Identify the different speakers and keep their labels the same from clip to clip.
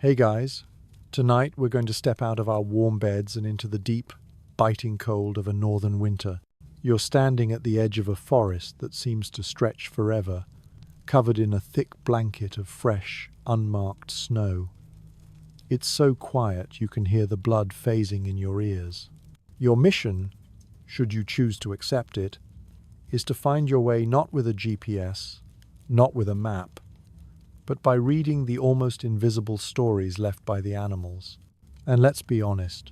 Speaker 1: Hey guys, tonight we're going to step out of our warm beds and into the deep, biting cold of a northern winter. You're standing at the edge of a forest that seems to stretch forever, covered in a thick blanket of fresh, unmarked snow. It's so quiet you can hear the blood phasing in your ears. Your mission, should you choose to accept it, is to find your way not with a GPS, not with a map, but by reading the almost invisible stories left by the animals. And let's be honest,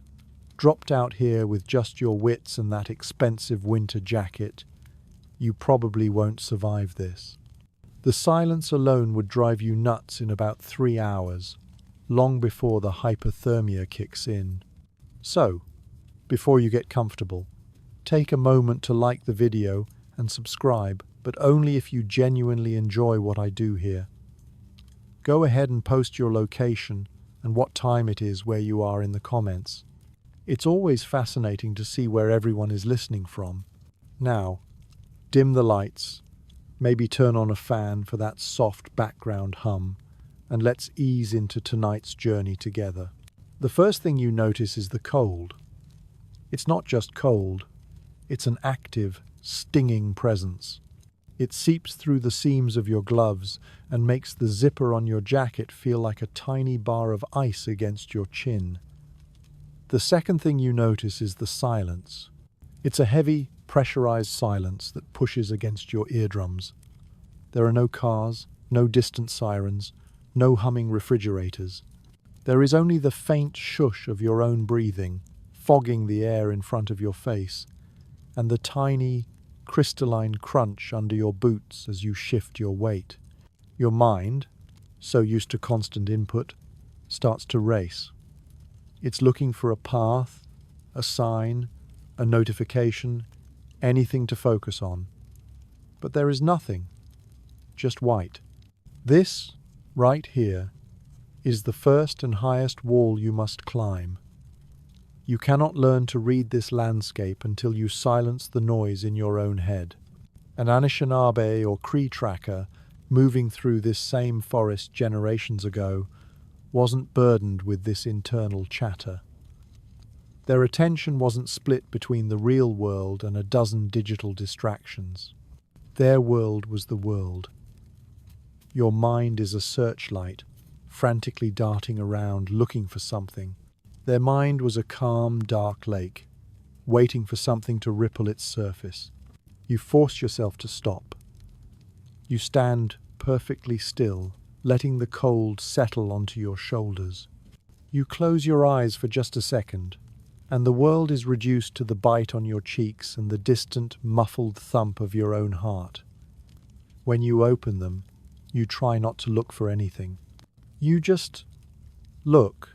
Speaker 1: dropped out here with just your wits and that expensive winter jacket, you probably won't survive this. The silence alone would drive you nuts in about 3 hours, long before the hypothermia kicks in. So, before you get comfortable, take a moment to like the video and subscribe, but only if you genuinely enjoy what I do here. Go ahead and post your location and what time it is where you are in the comments. It's always fascinating to see where everyone is listening from. Now, dim the lights, maybe turn on a fan for that soft background hum, and let's ease into tonight's journey together. The first thing you notice is the cold. It's not just cold, it's an active, stinging presence. It seeps through the seams of your gloves and makes the zipper on your jacket feel like a tiny bar of ice against your chin. The second thing you notice is the silence. It's a heavy, pressurized silence that pushes against your eardrums. There are no cars, no distant sirens, no humming refrigerators. There is only the faint shush of your own breathing, fogging the air in front of your face, and the tiny, crystalline crunch under your boots as you shift your weight. Your mind, so used to constant input, starts to race. It's looking for a path, a sign, a notification, anything to focus on. But there is nothing, just white. This, right here, is the first and highest wall you must climb. You cannot learn to read this landscape until you silence the noise in your own head. An Anishinaabe or Cree tracker moving through this same forest generations ago wasn't burdened with this internal chatter. Their attention wasn't split between the real world and a dozen digital distractions. Their world was the world. Your mind is a searchlight, frantically darting around looking for something. Their mind was a calm, dark lake, waiting for something to ripple its surface. You force yourself to stop. You stand perfectly still, letting the cold settle onto your shoulders. You close your eyes for just a second, and the world is reduced to the bite on your cheeks and the distant, muffled thump of your own heart. When you open them, you try not to look for anything. You just look.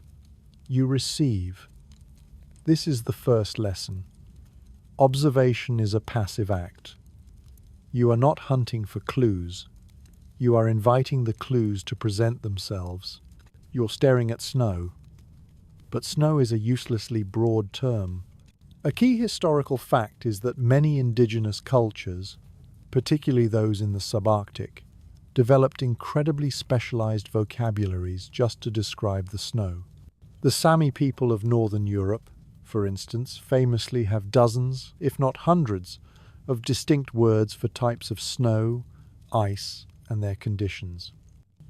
Speaker 1: You receive. This is the first lesson. Observation is a passive act. You are not hunting for clues. You are inviting the clues to present themselves. You're staring at snow. But snow is a uselessly broad term. A key historical fact is that many indigenous cultures, particularly those in the subarctic, developed incredibly specialized vocabularies just to describe the snow. The Sami people of northern Europe, for instance, famously have dozens, if not hundreds, of distinct words for types of snow, ice, and their conditions.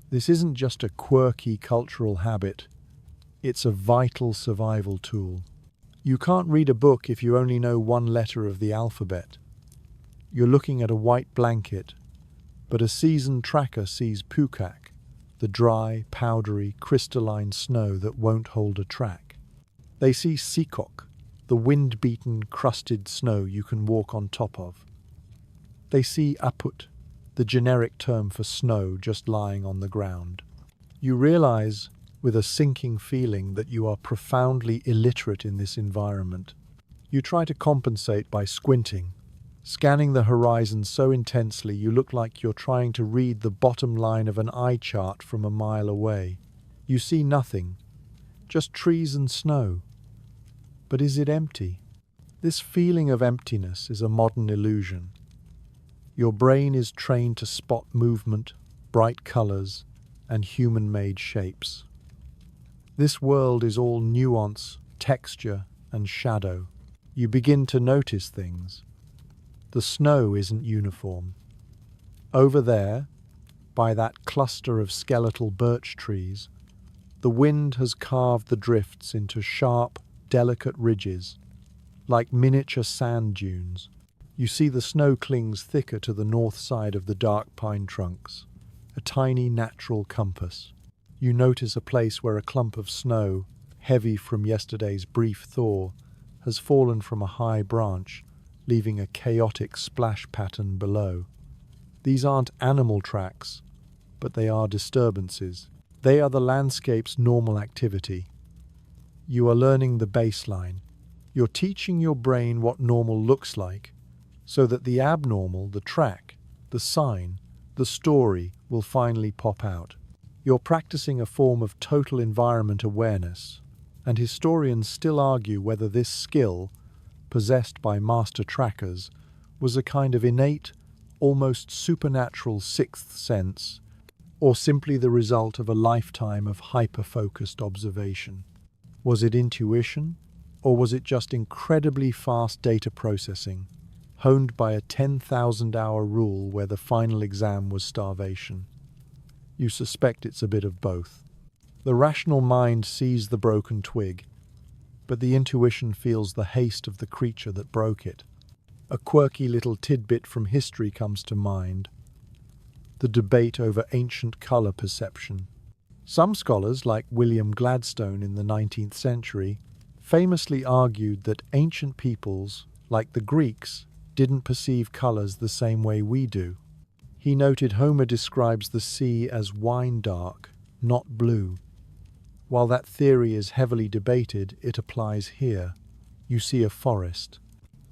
Speaker 1: This isn't just a quirky cultural habit, it's a vital survival tool. You can't read a book if you only know one letter of the alphabet. You're looking at a white blanket, but a seasoned tracker sees pukak, the dry, powdery, crystalline snow that won't hold a track. They see sikok, the wind-beaten, crusted snow you can walk on top of. They see aput, the generic term for snow just lying on the ground. You realize, with a sinking feeling, that you are profoundly illiterate in this environment. You try to compensate by squinting, scanning the horizon so intensely you look like you're trying to read the bottom line of an eye chart from a mile away. You see nothing, just trees and snow. But is it empty? This feeling of emptiness is a modern illusion. Your brain is trained to spot movement, bright colors, and human-made shapes. This world is all nuance, texture, and shadow. You begin to notice things. The snow isn't uniform. Over there, by that cluster of skeletal birch trees, the wind has carved the drifts into sharp, delicate ridges, like miniature sand dunes. You see the snow clings thicker to the north side of the dark pine trunks, a tiny natural compass. You notice a place where a clump of snow, heavy from yesterday's brief thaw, has fallen from a high branch, leaving a chaotic splash pattern below. These aren't animal tracks, but they are disturbances. They are the landscape's normal activity. You are learning the baseline. You're teaching your brain what normal looks like, so that the abnormal, the track, the sign, the story will finally pop out. You're practicing a form of total environment awareness, and historians still argue whether this skill, possessed by master trackers, was a kind of innate, almost supernatural sixth sense, or simply the result of a lifetime of hyper-focused observation. Was it intuition, or was it just incredibly fast data processing, honed by a 10,000-hour rule where the final exam was starvation? You suspect it's a bit of both. The rational mind sees the broken twig, but the intuition feels the haste of the creature that broke it. A quirky little tidbit from history comes to mind: the debate over ancient color perception. Some scholars, like William Gladstone in the 19th century, famously argued that ancient peoples, like the Greeks, didn't perceive colors the same way we do. He noted Homer describes the sea as wine dark, not blue. While that theory is heavily debated, it applies here. You see a forest.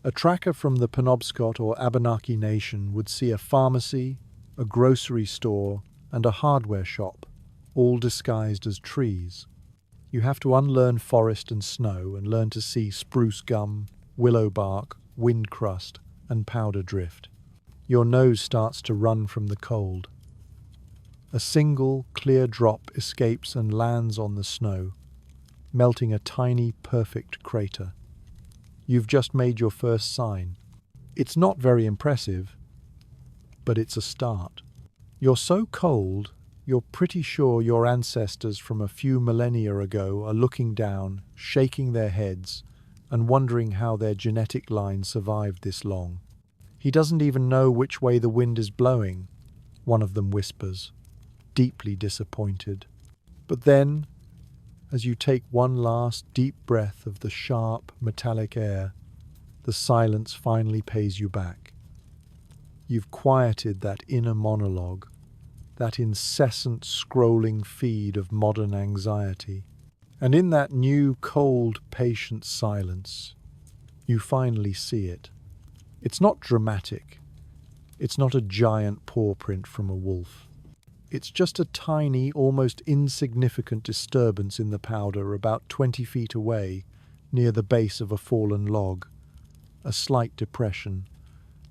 Speaker 1: A tracker from the Penobscot or Abenaki Nation would see a pharmacy, a grocery store, and a hardware shop, all disguised as trees. You have to unlearn forest and snow and learn to see spruce gum, willow bark, wind crust, and powder drift. Your nose starts to run from the cold. A single, clear drop escapes and lands on the snow, melting a tiny, perfect crater. You've just made your first sign. It's not very impressive, but it's a start. You're so cold, you're pretty sure your ancestors from a few millennia ago are looking down, shaking their heads, and wondering how their genetic line survived this long. He doesn't even know which way the wind is blowing, one of them whispers, deeply disappointed. But then, as you take one last deep breath of the sharp, metallic air, the silence finally pays you back. You've quieted that inner monologue, that incessant scrolling feed of modern anxiety. And in that new, cold, patient silence, you finally see it. It's not dramatic. It's not a giant paw print from a wolf. It's just a tiny, almost insignificant disturbance in the powder about 20 feet away, near the base of a fallen log. A slight depression,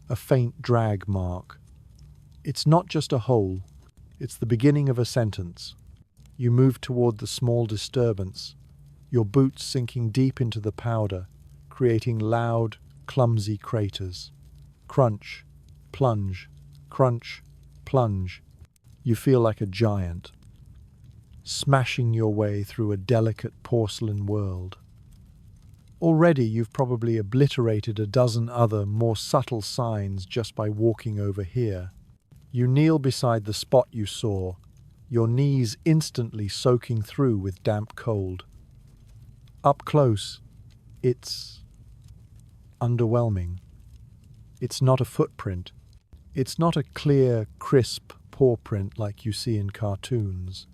Speaker 1: a faint drag mark. It's not just a hole, it's the beginning of a sentence. You move toward the small disturbance, your boots sinking deep into the powder, creating loud, clumsy craters. Crunch, plunge, crunch, plunge. You feel like a giant, smashing your way through a delicate porcelain world. Already you've probably obliterated a dozen other, more subtle signs just by walking over here. You kneel beside the spot you saw, your knees instantly soaking through with damp cold. Up close, it's underwhelming. It's not a footprint. It's not a clear, crisp paw print like you see in cartoons.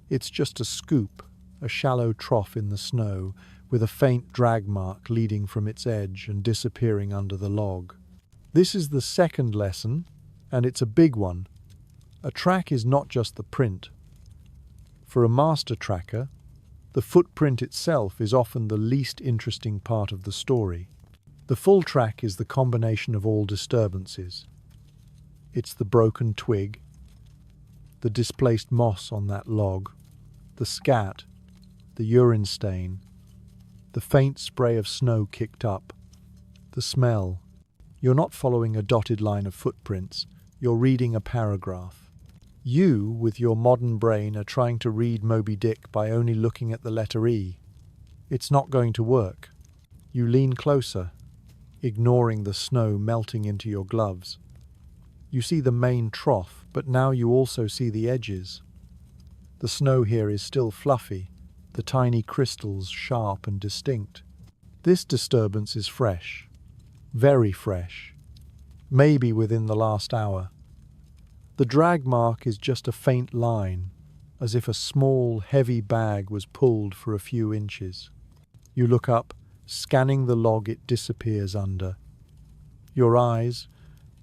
Speaker 1: It's just a scoop, a shallow trough in the snow, with a faint drag mark leading from its edge and disappearing under the log. This is the second lesson, and it's a big one. A track is not just the print. For a master tracker, the footprint itself is often the least interesting part of the story. The full track is the combination of all disturbances. It's the broken twig, the displaced moss on that log, the scat, the urine stain, the faint spray of snow kicked up, the smell. You're not following a dotted line of footprints, you're reading a paragraph. You, with your modern brain, are trying to read Moby Dick by only looking at the letter E. It's not going to work. You lean closer, ignoring the snow melting into your gloves. You see the main trough, but now you also see the edges. The snow here is still fluffy, the tiny crystals sharp and distinct. This disturbance is fresh, very fresh, maybe within the last hour. The drag mark is just a faint line, as if a small, heavy bag was pulled for a few inches. You look up, scanning the log it disappears under. Your eyes,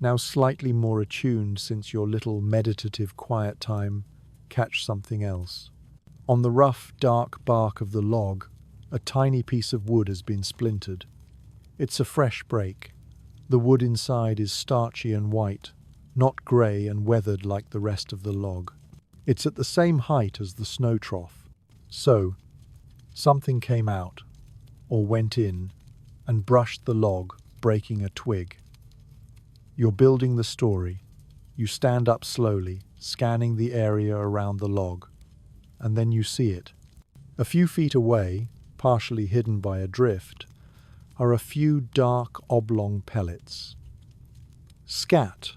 Speaker 1: now slightly more attuned since your little meditative quiet time, catch something else. On the rough, dark bark of the log, a tiny piece of wood has been splintered. It's a fresh break. The wood inside is starchy and white, not grey and weathered like the rest of the log. It's at the same height as the snow trough. So, something came out, or went in, and brushed the log, breaking a twig. You're building the story. You stand up slowly, scanning the area around the log, and then you see it. A few feet away, partially hidden by a drift, are a few dark oblong pellets. Scat.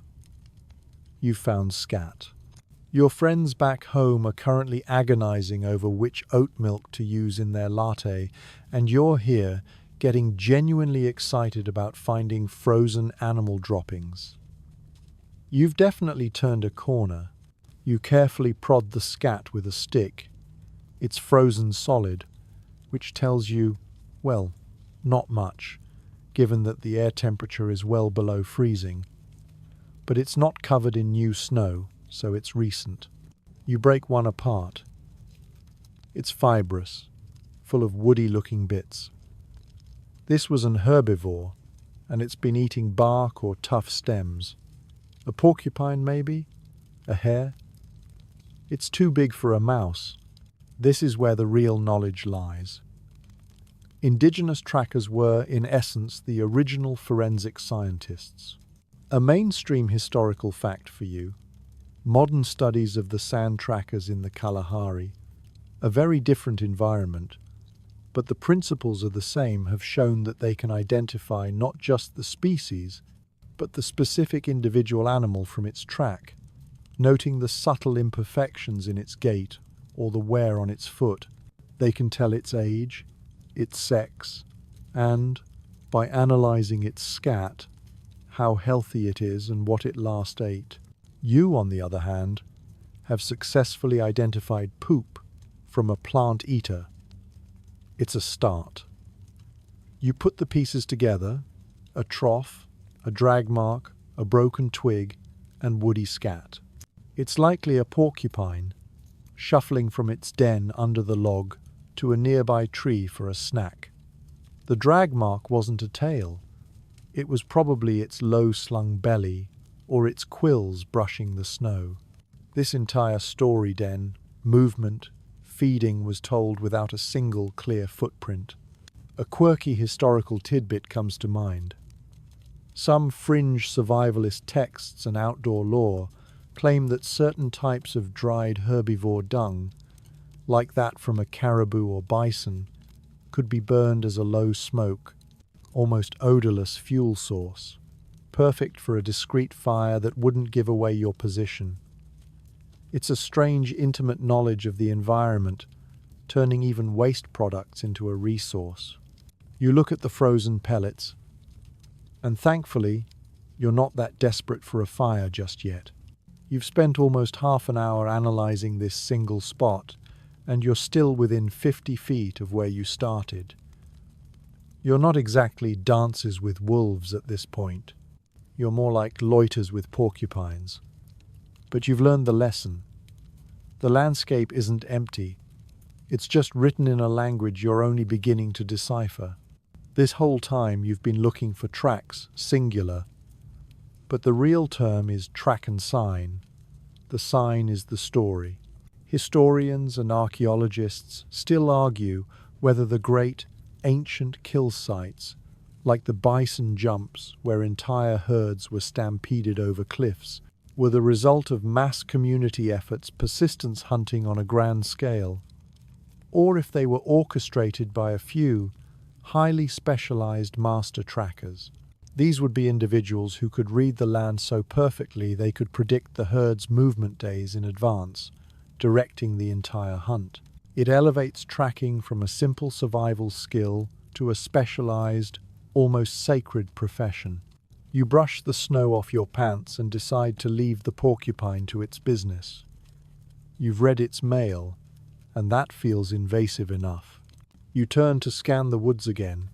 Speaker 1: You found scat. Your friends back home are currently agonizing over which oat milk to use in their latte, and you're here getting genuinely excited about finding frozen animal droppings. You've definitely turned a corner. You carefully prod the scat with a stick. It's frozen solid, which tells you, well, not much, given that the air temperature is well below freezing. But it's not covered in new snow, so it's recent. You break one apart. It's fibrous, full of woody-looking bits. This was an herbivore, and it's been eating bark or tough stems. A porcupine, maybe? A hare? It's too big for a mouse. This is where the real knowledge lies. Indigenous trackers were, in essence, the original forensic scientists. A mainstream historical fact for you: modern studies of the sand trackers in the Kalahari, a very different environment, but the principles are the same, have shown that they can identify not just the species, but the specific individual animal from its track, noting the subtle imperfections in its gait or the wear on its foot. They can tell its age, its sex, and, by analyzing its scat, how healthy it is and what it last ate. You, on the other hand, have successfully identified poop from a plant eater. It's a start. You put the pieces together: a trough, a drag mark, a broken twig, and woody scat. It's likely a porcupine, shuffling from its den under the log to a nearby tree for a snack. The drag mark wasn't a tail. It was probably its low-slung belly or its quills brushing the snow. This entire story den, movement, feeding was told without a single clear footprint. A quirky historical tidbit comes to mind. Some fringe survivalist texts and outdoor lore claim that certain types of dried herbivore dung, like that from a caribou or bison, could be burned as a low smoke, almost odorless fuel source, perfect for a discreet fire that wouldn't give away your position. It's a strange, intimate knowledge of the environment, turning even waste products into a resource. You look at the frozen pellets, and thankfully, you're not that desperate for a fire just yet. You've spent almost half an hour analyzing this single spot, and you're still within 50 feet of where you started. You're not exactly dances with wolves at this point. You're more like loiters with porcupines. But you've learned the lesson. The landscape isn't empty. It's just written in a language you're only beginning to decipher. This whole time you've been looking for tracks, singular. But the real term is track and sign. The sign is the story. Historians and archaeologists still argue whether the great ancient kill sites, like the bison jumps where entire herds were stampeded over cliffs, were the result of mass community efforts, persistence hunting on a grand scale, or if they were orchestrated by a few highly specialized master trackers. These would be individuals who could read the land so perfectly they could predict the herd's movement days in advance, directing the entire hunt. It elevates tracking from a simple survival skill to a specialized, almost sacred profession. You brush the snow off your pants and decide to leave the porcupine to its business. You've read its mail, and that feels invasive enough. You turn to scan the woods again,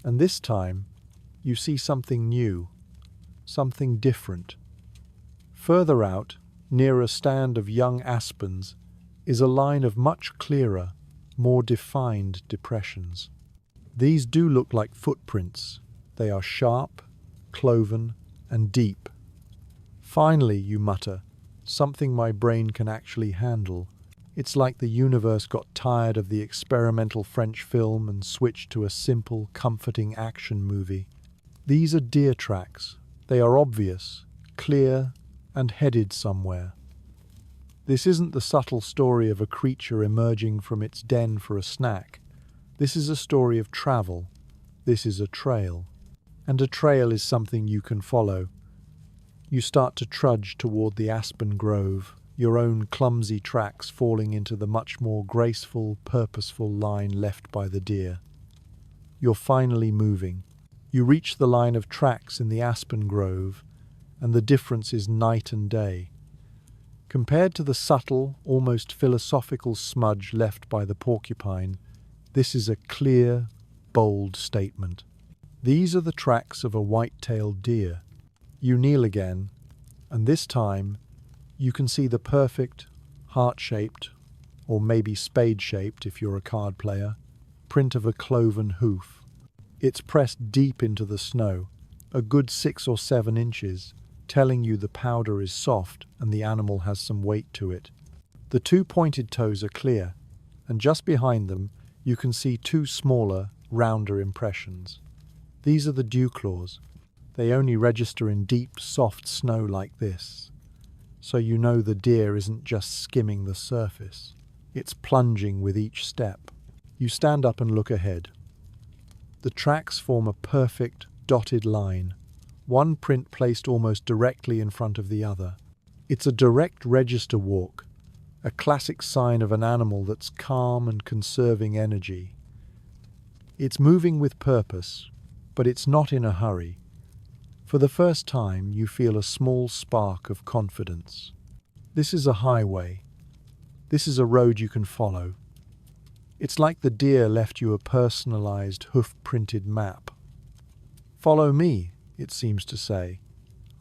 Speaker 1: and this time you see something new, something different. Further out, near a stand of young aspens, is a line of much clearer, more defined depressions. These do look like footprints. They are sharp, cloven, and deep. Finally, you mutter, something my brain can actually handle. It's like the universe got tired of the experimental French film and switched to a simple, comforting action movie. These are deer tracks. They are obvious, clear, and headed somewhere. This isn't the subtle story of a creature emerging from its den for a snack. This is a story of travel. This is a trail. And a trail is something you can follow. You start to trudge toward the aspen grove, your own clumsy tracks falling into the much more graceful, purposeful line left by the deer. You're finally moving. You reach the line of tracks in the aspen grove, and the difference is night and day. Compared to the subtle, almost philosophical smudge left by the porcupine, this is a clear, bold statement. These are the tracks of a white-tailed deer. You kneel again, and this time you can see the perfect, heart-shaped, or maybe spade-shaped if you're a card player, print of a cloven hoof. It's pressed deep into the snow, a good 6 or 7 inches, telling you the powder is soft and the animal has some weight to it. The 2 pointed toes are clear, and just behind them you can see 2 smaller, rounder impressions. These are the dew claws. They only register in deep, soft snow like this. So you know the deer isn't just skimming the surface. It's plunging with each step. You stand up and look ahead. The tracks form a perfect, dotted line, one print placed almost directly in front of the other. It's a direct register walk, a classic sign of an animal that's calm and conserving energy. It's moving with purpose, but it's not in a hurry. For the first time, you feel a small spark of confidence. This is a highway. This is a road you can follow. It's like the deer left you a personalized, hoof-printed map. Follow me, it seems to say.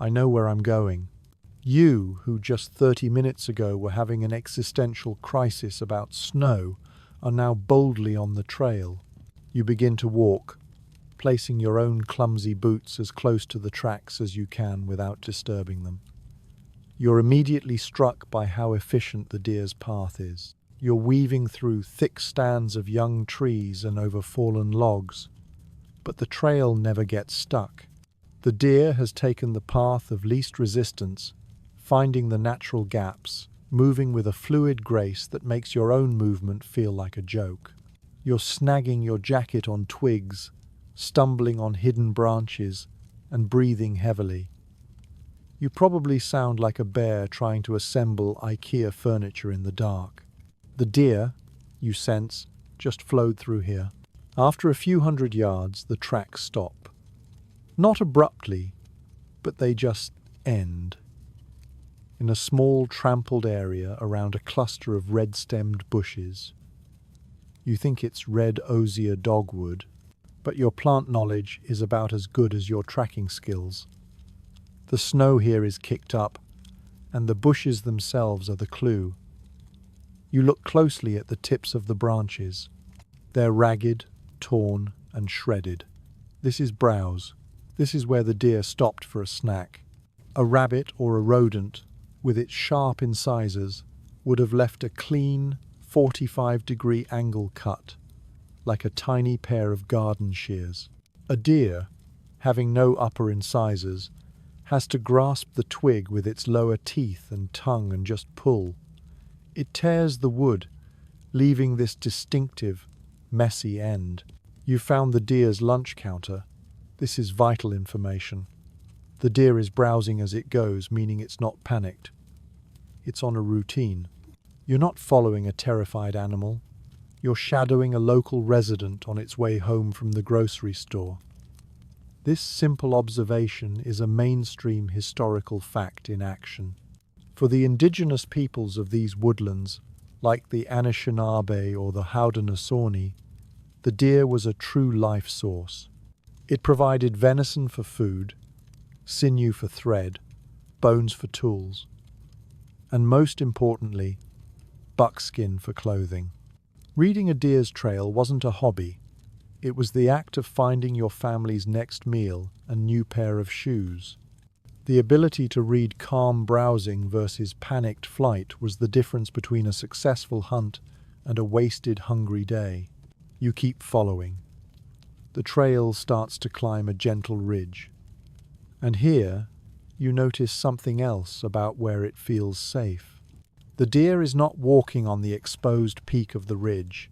Speaker 1: I know where I'm going. You, who just 30 minutes ago were having an existential crisis about snow, are now boldly on the trail. You begin to walk, placing your own clumsy boots as close to the tracks as you can without disturbing them. You're immediately struck by how efficient the deer's path is. You're weaving through thick stands of young trees and over fallen logs, but the trail never gets stuck. The deer has taken the path of least resistance, finding the natural gaps, moving with a fluid grace that makes your own movement feel like a joke. You're snagging your jacket on twigs, stumbling on hidden branches, and breathing heavily. You probably sound like a bear trying to assemble IKEA furniture in the dark. The deer, you sense, just flowed through here. After a few hundred yards, the tracks stop. Not abruptly, but they just end. In a small trampled area around a cluster of red-stemmed bushes. You think it's red osier dogwood, but your plant knowledge is about as good as your tracking skills. The snow here is kicked up, and the bushes themselves are the clue. You look closely at the tips of the branches. They're ragged, torn, and shredded. This is browse. This is where the deer stopped for a snack. A rabbit or a rodent, with its sharp incisors, would have left a clean 45-degree angle cut, like a tiny pair of garden shears. A deer, having no upper incisors, has to grasp the twig with its lower teeth and tongue and just pull. It tears the wood, leaving this distinctive, messy end. You found the deer's lunch counter. This is vital information. The deer is browsing as it goes, meaning it's not panicked. It's on a routine. You're not following a terrified animal. You're shadowing a local resident on its way home from the grocery store. This simple observation is a mainstream historical fact in action. For the indigenous peoples of these woodlands, like the Anishinaabe or the Haudenosaunee, the deer was a true life source. It provided venison for food, sinew for thread, bones for tools, and most importantly, buckskin for clothing. Reading a deer's trail wasn't a hobby. It was the act of finding your family's next meal and new pair of shoes. The ability to read calm browsing versus panicked flight was the difference between a successful hunt and a wasted, hungry day. You keep following. The trail starts to climb a gentle ridge. And here, you notice something else about where it feels safe. The deer is not walking on the exposed peak of the ridge,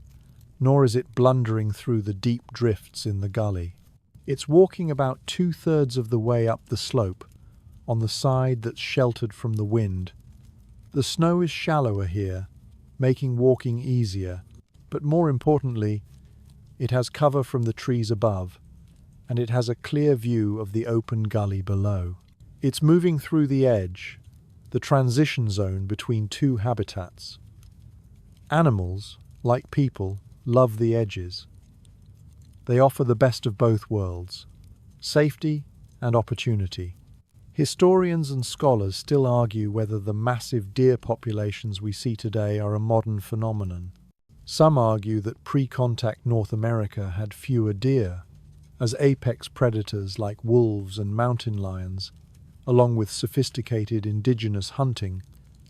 Speaker 1: nor is it blundering through the deep drifts in the gully. It's walking about 2/3 of the way up the slope, on the side that's sheltered from the wind. The snow is shallower here, making walking easier, but more importantly, it has cover from the trees above, and it has a clear view of the open gully below. It's moving through the edge, the transition zone between two habitats. Animals, like people, love the edges. They offer the best of both worlds, safety and opportunity. Historians and scholars still argue whether the massive deer populations we see today are a modern phenomenon. Some argue that pre-contact North America had fewer deer, as apex predators like wolves and mountain lions, along with sophisticated indigenous hunting,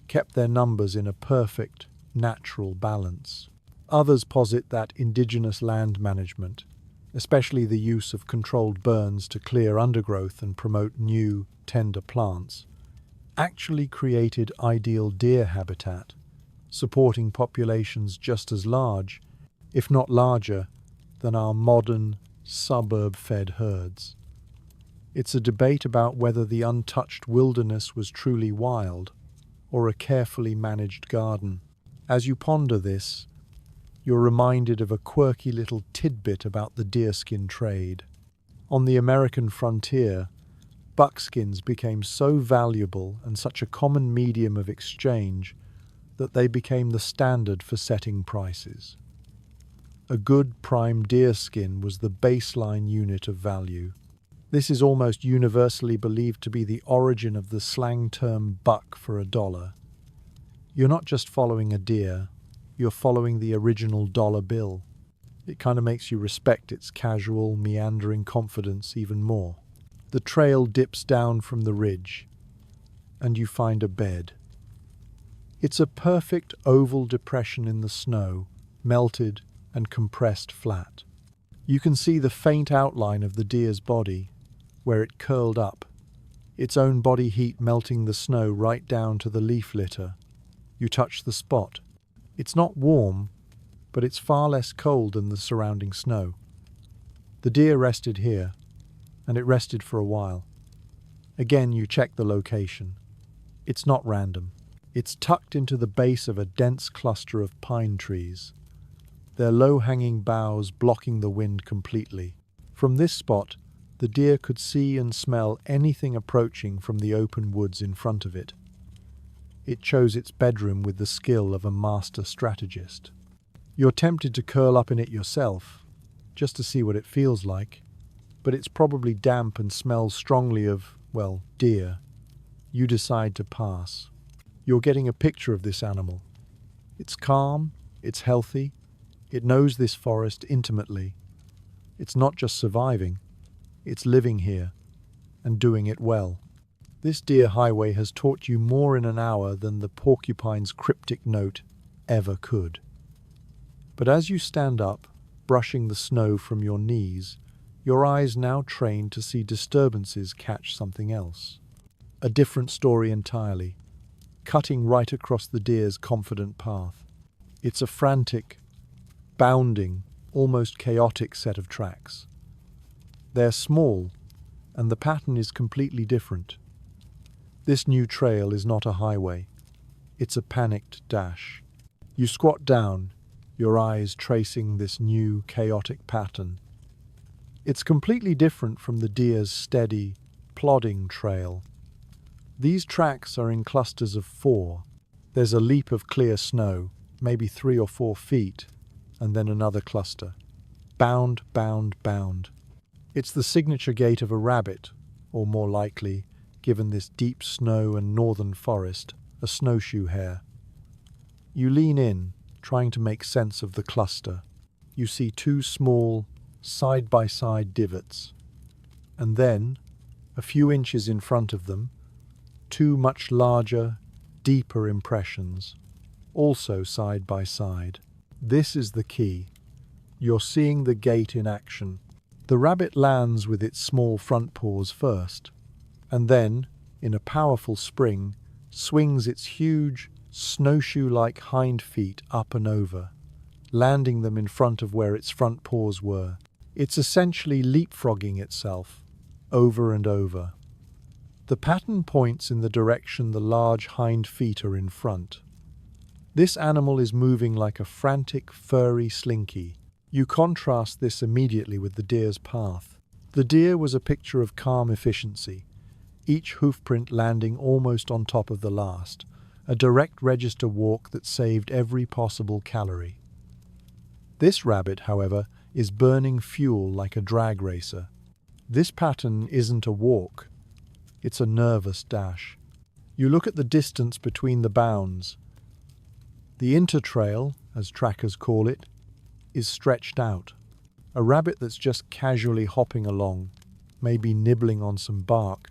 Speaker 1: kept their numbers in a perfect, natural balance. Others posit that indigenous land management, especially the use of controlled burns to clear undergrowth and promote new, tender plants, actually created ideal deer habitat, supporting populations just as large, if not larger, than our modern, suburb-fed herds. It's a debate about whether the untouched wilderness was truly wild or a carefully managed garden. As you ponder this, you're reminded of a quirky little tidbit about the deerskin trade. On the American frontier, buckskins became so valuable and such a common medium of exchange that they became the standard for setting prices. A good prime deerskin was the baseline unit of value. This is almost universally believed to be the origin of the slang term buck for $1. You're not just following a deer, you're following the original dollar bill. It kind of makes you respect its casual, meandering confidence even more. The trail dips down from the ridge, and you find a bed. It's a perfect oval depression in the snow, melted and compressed flat. You can see the faint outline of the deer's body, where it curled up, its own body heat melting the snow right down to the leaf litter. You touch the spot. It's not warm, but it's far less cold than the surrounding snow. The deer rested here, and it rested for a while. Again, you check the location. It's not random. It's tucked into the base of a dense cluster of pine trees, their low-hanging boughs blocking the wind completely. From this spot, the deer could see and smell anything approaching from the open woods in front of it. It chose its bedroom with the skill of a master strategist. You're tempted to curl up in it yourself, just to see what it feels like, but it's probably damp and smells strongly of, well, deer. You decide to pass. You're getting a picture of this animal. It's calm, it's healthy, it knows this forest intimately. It's not just surviving, it's living here, and doing it well. This deer highway has taught you more in an hour than the porcupine's cryptic note ever could. But as you stand up, brushing the snow from your knees, your eyes now trained to see disturbances catch something else. A different story entirely, cutting right across the deer's confident path. It's a frantic, bounding, almost chaotic set of tracks. They're small, and the pattern is completely different. This new trail is not a highway. It's a panicked dash. You squat down, your eyes tracing this new, chaotic pattern. It's completely different from the deer's steady, plodding trail. These tracks are in clusters of 4. There's a leap of clear snow, maybe 3 or 4 feet, and then another cluster. Bound, bound, bound. It's the signature gait of a rabbit, or more likely, given this deep snow and northern forest, a snowshoe hare. You lean in, trying to make sense of the cluster. You see 2 small, side-by-side divots. And then, a few inches in front of them, 2 much larger, deeper impressions, also side by side. This is the key. You're seeing the gait in action. The rabbit lands with its small front paws first, and then, in a powerful spring, swings its huge, snowshoe-like hind feet up and over, landing them in front of where its front paws were. It's essentially leapfrogging itself, over and over. The pattern points in the direction the large hind feet are in front. This animal is moving like a frantic, furry slinky. You contrast this immediately with the deer's path. The deer was a picture of calm efficiency, each hoofprint landing almost on top of the last, a direct register walk that saved every possible calorie. This rabbit, however, is burning fuel like a drag racer. This pattern isn't a walk, it's a nervous dash. You look at the distance between the bounds. The intertrail, as trackers call it, is stretched out. A rabbit that's just casually hopping along, maybe nibbling on some bark,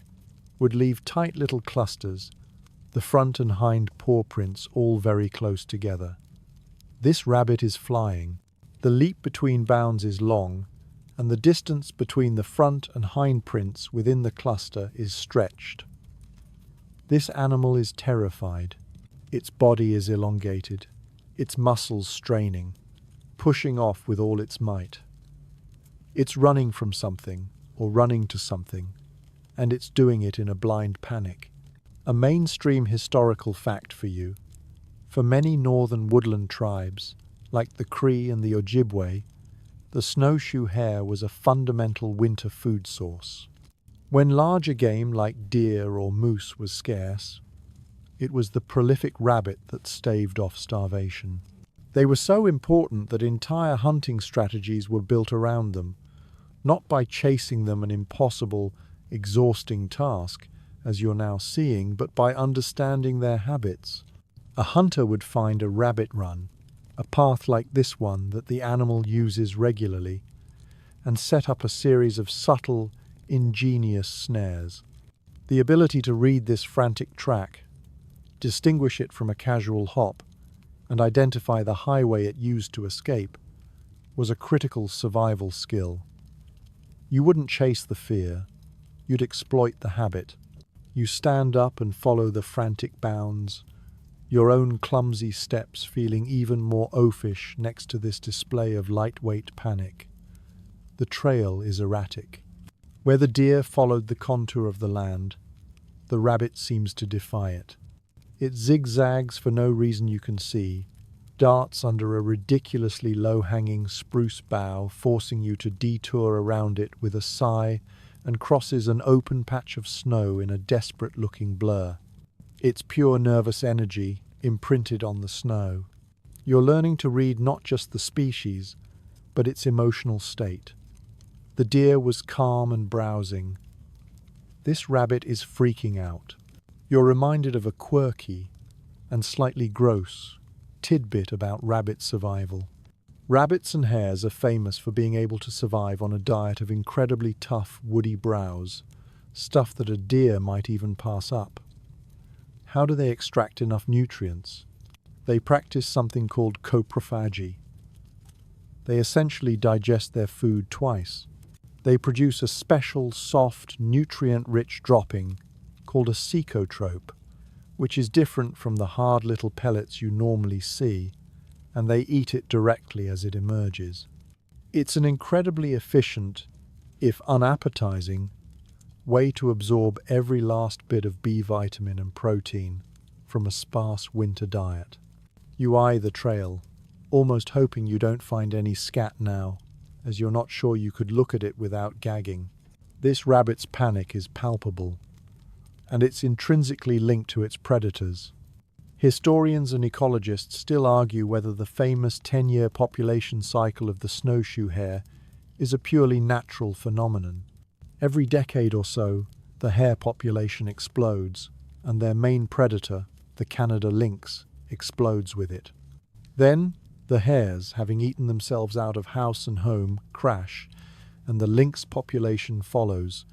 Speaker 1: would leave tight little clusters, the front and hind paw prints all very close together. This rabbit is flying. The leap between bounds is long, and the distance between the front and hind prints within the cluster is stretched. This animal is terrified. Its body is elongated, its muscles straining, pushing off with all its might. It's running from something, or running to something, and it's doing it in a blind panic. A mainstream historical fact for you. For many northern woodland tribes, like the Cree and the Ojibwe, the snowshoe hare was a fundamental winter food source. When larger game like deer or moose was scarce, it was the prolific rabbit that staved off starvation. They were so important that entire hunting strategies were built around them, not by chasing them an impossible, exhausting task, as you're now seeing, but by understanding their habits. A hunter would find a rabbit run, a path like this one that the animal uses regularly, and set up a series of subtle, ingenious snares. The ability to read this frantic track, distinguish it from a casual hop, and identify the highway it used to escape, was a critical survival skill. You wouldn't chase the fear, you'd exploit the habit. You stand up and follow the frantic bounds, your own clumsy steps feeling even more oafish next to this display of lightweight panic. The trail is erratic. Where the deer followed the contour of the land, the rabbit seems to defy it. It zigzags for no reason you can see, darts under a ridiculously low-hanging spruce bough, forcing you to detour around it with a sigh, and crosses an open patch of snow in a desperate-looking blur. It's pure nervous energy imprinted on the snow. You're learning to read not just the species, but its emotional state. The deer was calm and browsing. This rabbit is freaking out. You're reminded of a quirky and slightly gross tidbit about rabbit survival. Rabbits and hares are famous for being able to survive on a diet of incredibly tough, woody browse, stuff that a deer might even pass up. How do they extract enough nutrients? They practice something called coprophagy. They essentially digest their food twice. They produce a special, soft, nutrient-rich dropping called a cecotrope, which is different from the hard little pellets you normally see, and they eat it directly as it emerges. It's an incredibly efficient, if unappetizing, way to absorb every last bit of B vitamin and protein from a sparse winter diet. You eye the trail, almost hoping you don't find any scat now, as you're not sure you could look at it without gagging. This rabbit's panic is palpable, and it's intrinsically linked to its predators. Historians and ecologists still argue whether the famous 10-year population cycle of the snowshoe hare is a purely natural phenomenon. Every decade or so, the hare population explodes, and their main predator, the Canada lynx, explodes with it. Then, the hares, having eaten themselves out of house and home, crash, and the lynx population follows.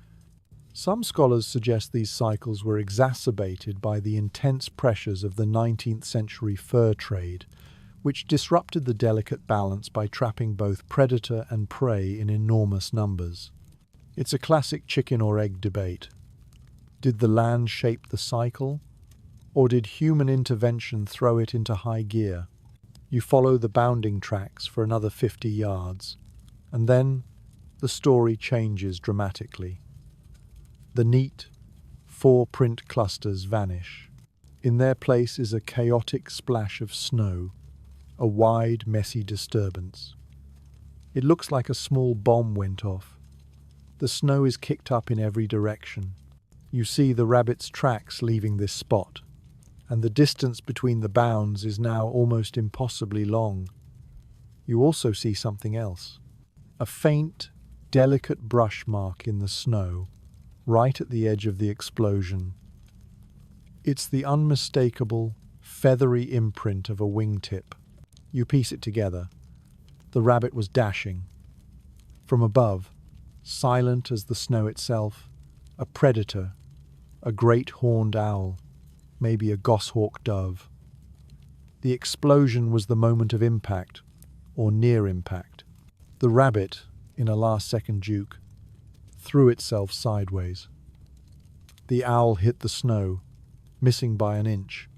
Speaker 1: Some scholars suggest these cycles were exacerbated by the intense pressures of the 19th century fur trade, which disrupted the delicate balance by trapping both predator and prey in enormous numbers. It's a classic chicken or egg debate. Did the land shape the cycle, or did human intervention throw it into high gear? You follow the bounding tracks for another 50 yards, and then the story changes dramatically. The neat, four-print clusters vanish. In their place is a chaotic splash of snow, a wide, messy disturbance. It looks like a small bomb went off. The snow is kicked up in every direction. You see the rabbit's tracks leaving this spot, and the distance between the bounds is now almost impossibly long. You also see something else. A faint, delicate brush mark in the snow, right at the edge of the explosion. It's the unmistakable, feathery imprint of a wingtip. You piece it together. The rabbit was dashing. From above, silent as the snow itself, a predator, a great horned owl, maybe a goshawk dove. The explosion was the moment of impact, or near impact. The rabbit, in a last-second juke, threw itself sideways. The owl hit the snow, missing by an inch.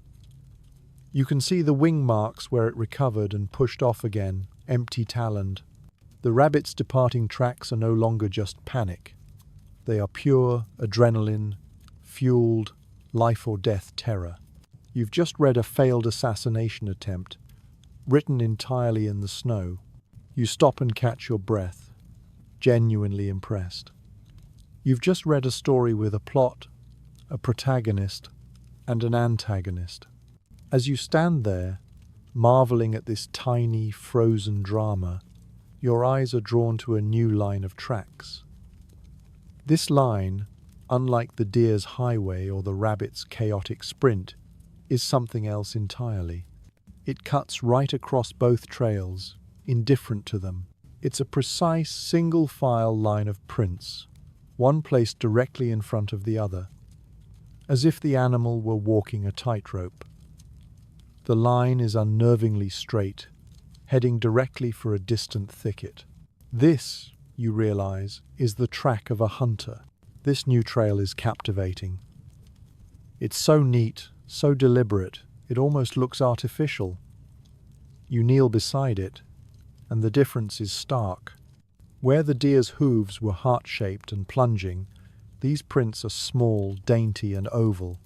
Speaker 1: You can see the wing marks where it recovered and pushed off again, empty-taloned. The rabbit's departing tracks are no longer just panic. They are pure, adrenaline-fueled, life-or-death terror. You've just read a failed assassination attempt, written entirely in the snow. You stop and catch your breath, genuinely impressed. You've just read a story with a plot, a protagonist, and an antagonist. As you stand there, marveling at this tiny, frozen drama, your eyes are drawn to a new line of tracks. This line, unlike the deer's highway or the rabbit's chaotic sprint, is something else entirely. It cuts right across both trails, indifferent to them. It's a precise, single-file line of prints, one placed directly in front of the other, as if the animal were walking a tightrope. The line is unnervingly straight, heading directly for a distant thicket. This, you realize, is the track of a hunter. This new trail is captivating. It's so neat, so deliberate, it almost looks artificial. You kneel beside it, and the difference is stark. Where the deer's hooves were heart-shaped and plunging, these prints are small, dainty, and oval.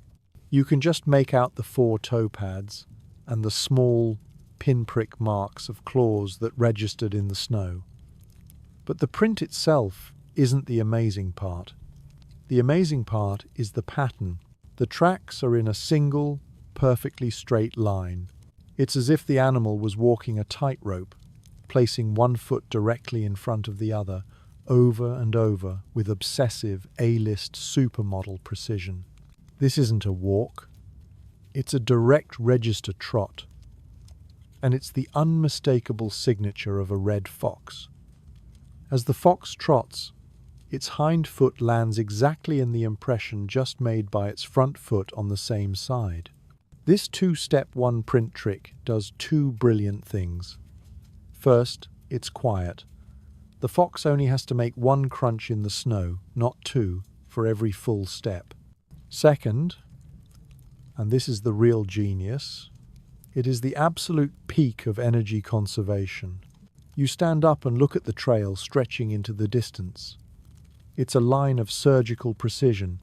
Speaker 1: You can just make out the 4 toe pads and the small, pinprick marks of claws that registered in the snow. But the print itself isn't the amazing part. The amazing part is the pattern. The tracks are in a single, perfectly straight line. It's as if the animal was walking a tightrope, placing one foot directly in front of the other, over and over, with obsessive A-list supermodel precision. This isn't a walk. It's a direct register trot. And it's the unmistakable signature of a red fox. As the fox trots, Its hind foot lands exactly in the impression just made by its front foot on the same side. This two-step one-print trick does two brilliant things. First, it's quiet. The fox only has to make one crunch in the snow, not two, for every full step. Second, and this is the real genius, it is the absolute peak of energy conservation. You stand up and look at the trail stretching into the distance. It's a line of surgical precision.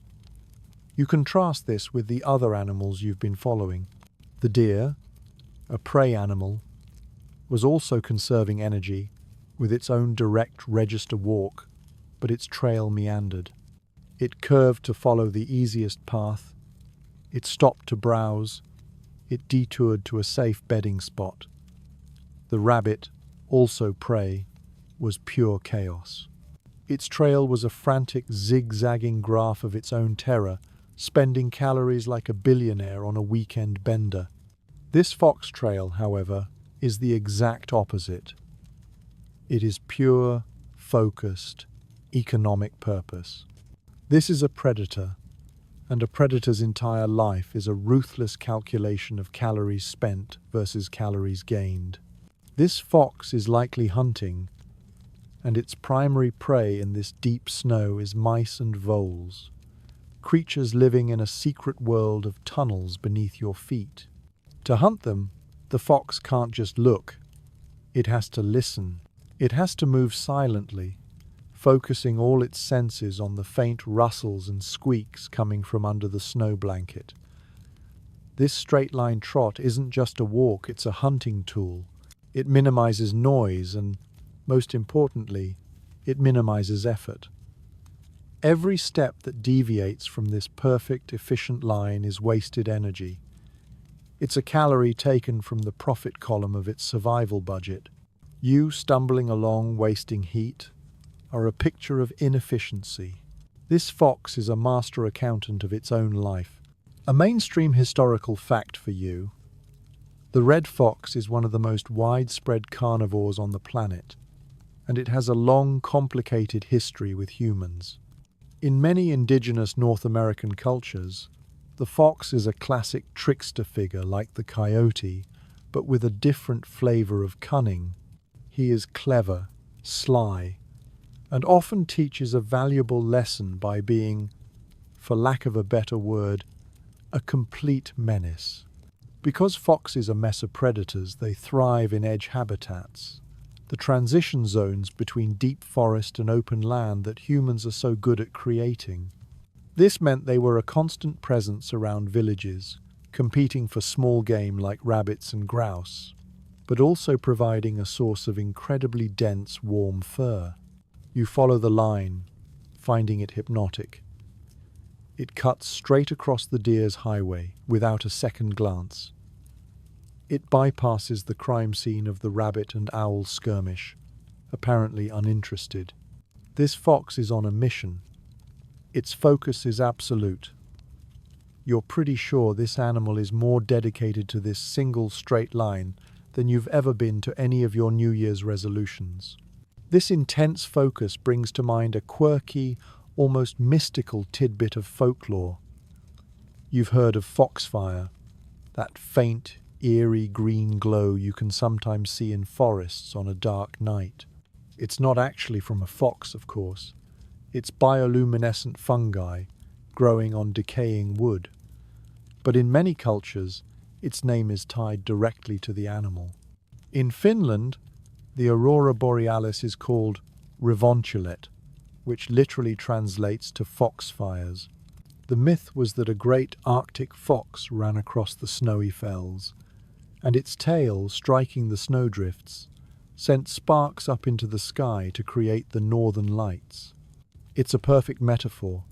Speaker 1: You contrast this with the other animals you've been following. The deer, a prey animal, was also conserving energy with its own direct register walk, but its trail meandered. It curved to follow the easiest path. It stopped to browse. It detoured to a safe bedding spot. The rabbit, also prey, was pure chaos. Its trail was a frantic, zigzagging graph of its own terror, spending calories like a billionaire on a weekend bender. This fox trail, however, is the exact opposite. It is pure, focused, economic purpose. This is a predator, and a predator's entire life is a ruthless calculation of calories spent versus calories gained. This fox is likely hunting, and its primary prey in this deep snow is mice and voles, creatures living in a secret world of tunnels beneath your feet. To hunt them, the fox can't just look. It has to listen. It has to move silently, focusing all its senses on the faint rustles and squeaks coming from under the snow blanket. This straight-line trot isn't just a walk, it's a hunting tool. It minimizes noise and, most importantly, it minimizes effort. Every step that deviates from this perfect, efficient line is wasted energy. It's a calorie taken from the profit column of its survival budget. You, stumbling along, wasting heat, are a picture of inefficiency. This fox is a master accountant of its own life. A mainstream historical fact for you: the red fox is one of the most widespread carnivores on the planet, and it has a long, complicated history with humans. In many indigenous North American cultures, the fox is a classic trickster figure like the coyote, but with a different flavor of cunning. He is clever, sly, and often teaches a valuable lesson by being, for lack of a better word, a complete menace. Because foxes are mesopredators, they thrive in edge habitats, the transition zones between deep forest and open land that humans are so good at creating. This meant they were a constant presence around villages, competing for small game like rabbits and grouse, but also providing a source of incredibly dense, warm fur. You follow the line, finding it hypnotic. It cuts straight across the deer's highway without a second glance. It bypasses the crime scene of the rabbit and owl skirmish, apparently uninterested. This fox is on a mission. Its focus is absolute. You're pretty sure this animal is more dedicated to this single straight line than you've ever been to any of your New Year's resolutions. This intense focus brings to mind a quirky, almost mystical tidbit of folklore. You've heard of foxfire, that faint, eerie green glow you can sometimes see in forests on a dark night. It's not actually from a fox, of course. It's bioluminescent fungi growing on decaying wood. But in many cultures, its name is tied directly to the animal. In Finland, the aurora borealis is called revontulet, which literally translates to foxfires. The myth was that a great Arctic fox ran across the snowy fells, and its tail, striking the snowdrifts, sent sparks up into the sky to create the northern lights. It's a perfect metaphor,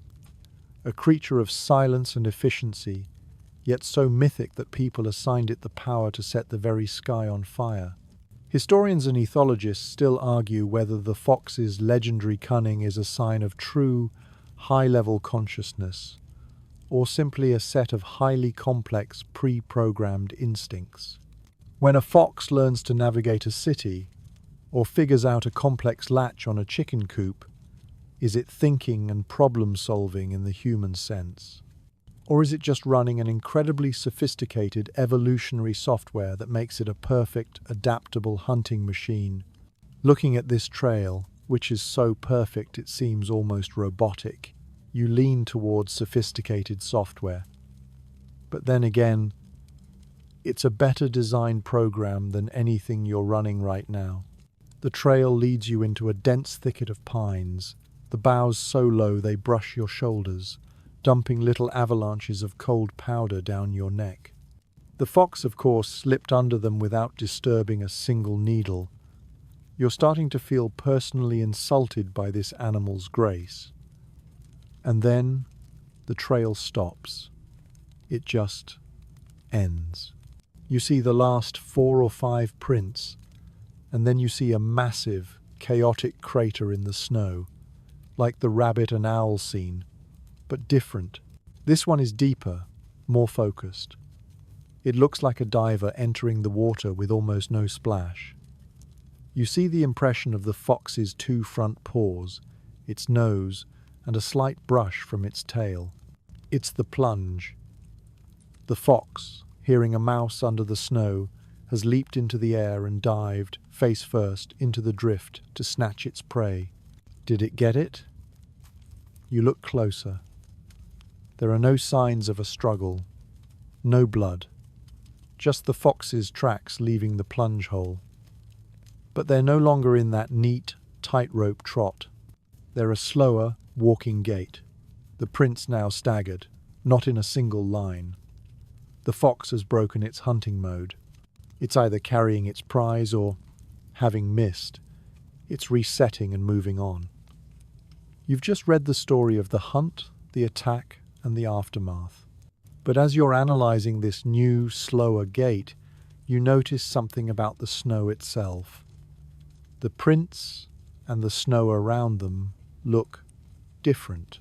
Speaker 1: a creature of silence and efficiency, yet so mythic that people assigned it the power to set the very sky on fire. Historians and ethologists still argue whether the fox's legendary cunning is a sign of true, high-level consciousness, or simply a set of highly complex, pre-programmed instincts. When a fox learns to navigate a city, or figures out a complex latch on a chicken coop, Is it thinking and problem-solving in the human sense? Or is it just running an incredibly sophisticated evolutionary software that makes it a perfect, adaptable hunting machine? Looking at this trail, which is so perfect it seems almost robotic, you lean towards sophisticated software. But then again, it's a better designed program than anything you're running right now. The trail leads you into a dense thicket of pines, the boughs so low they brush your shoulders, dumping little avalanches of cold powder down your neck. The fox, of course, slipped under them without disturbing a single needle. You're starting to feel personally insulted by this animal's grace. And then the trail stops. It just ends. You see the last 4 or 5 prints, and then you see a massive, chaotic crater in the snow, like the rabbit and owl scene, but different. This one is deeper, more focused. It looks like a diver entering the water with almost no splash. You see the impression of the fox's 2 front paws, its nose, and a slight brush from its tail. It's the plunge. The fox, hearing a mouse under the snow, has leaped into the air and dived, face first, into the drift to snatch its prey. Did it get it? You look closer. There are no signs of a struggle, no blood, just the fox's tracks leaving the plunge hole. But they're no longer in that neat, tightrope trot. They're a slower, walking gait. The prints now staggered, not in a single line. The fox has broken its hunting mode. It's either carrying its prize or, having missed, it's resetting and moving on. You've just read the story of the hunt, the attack, and the aftermath. But as you're analyzing this new, slower gait, you notice something about the snow itself. The prints and the snow around them look different.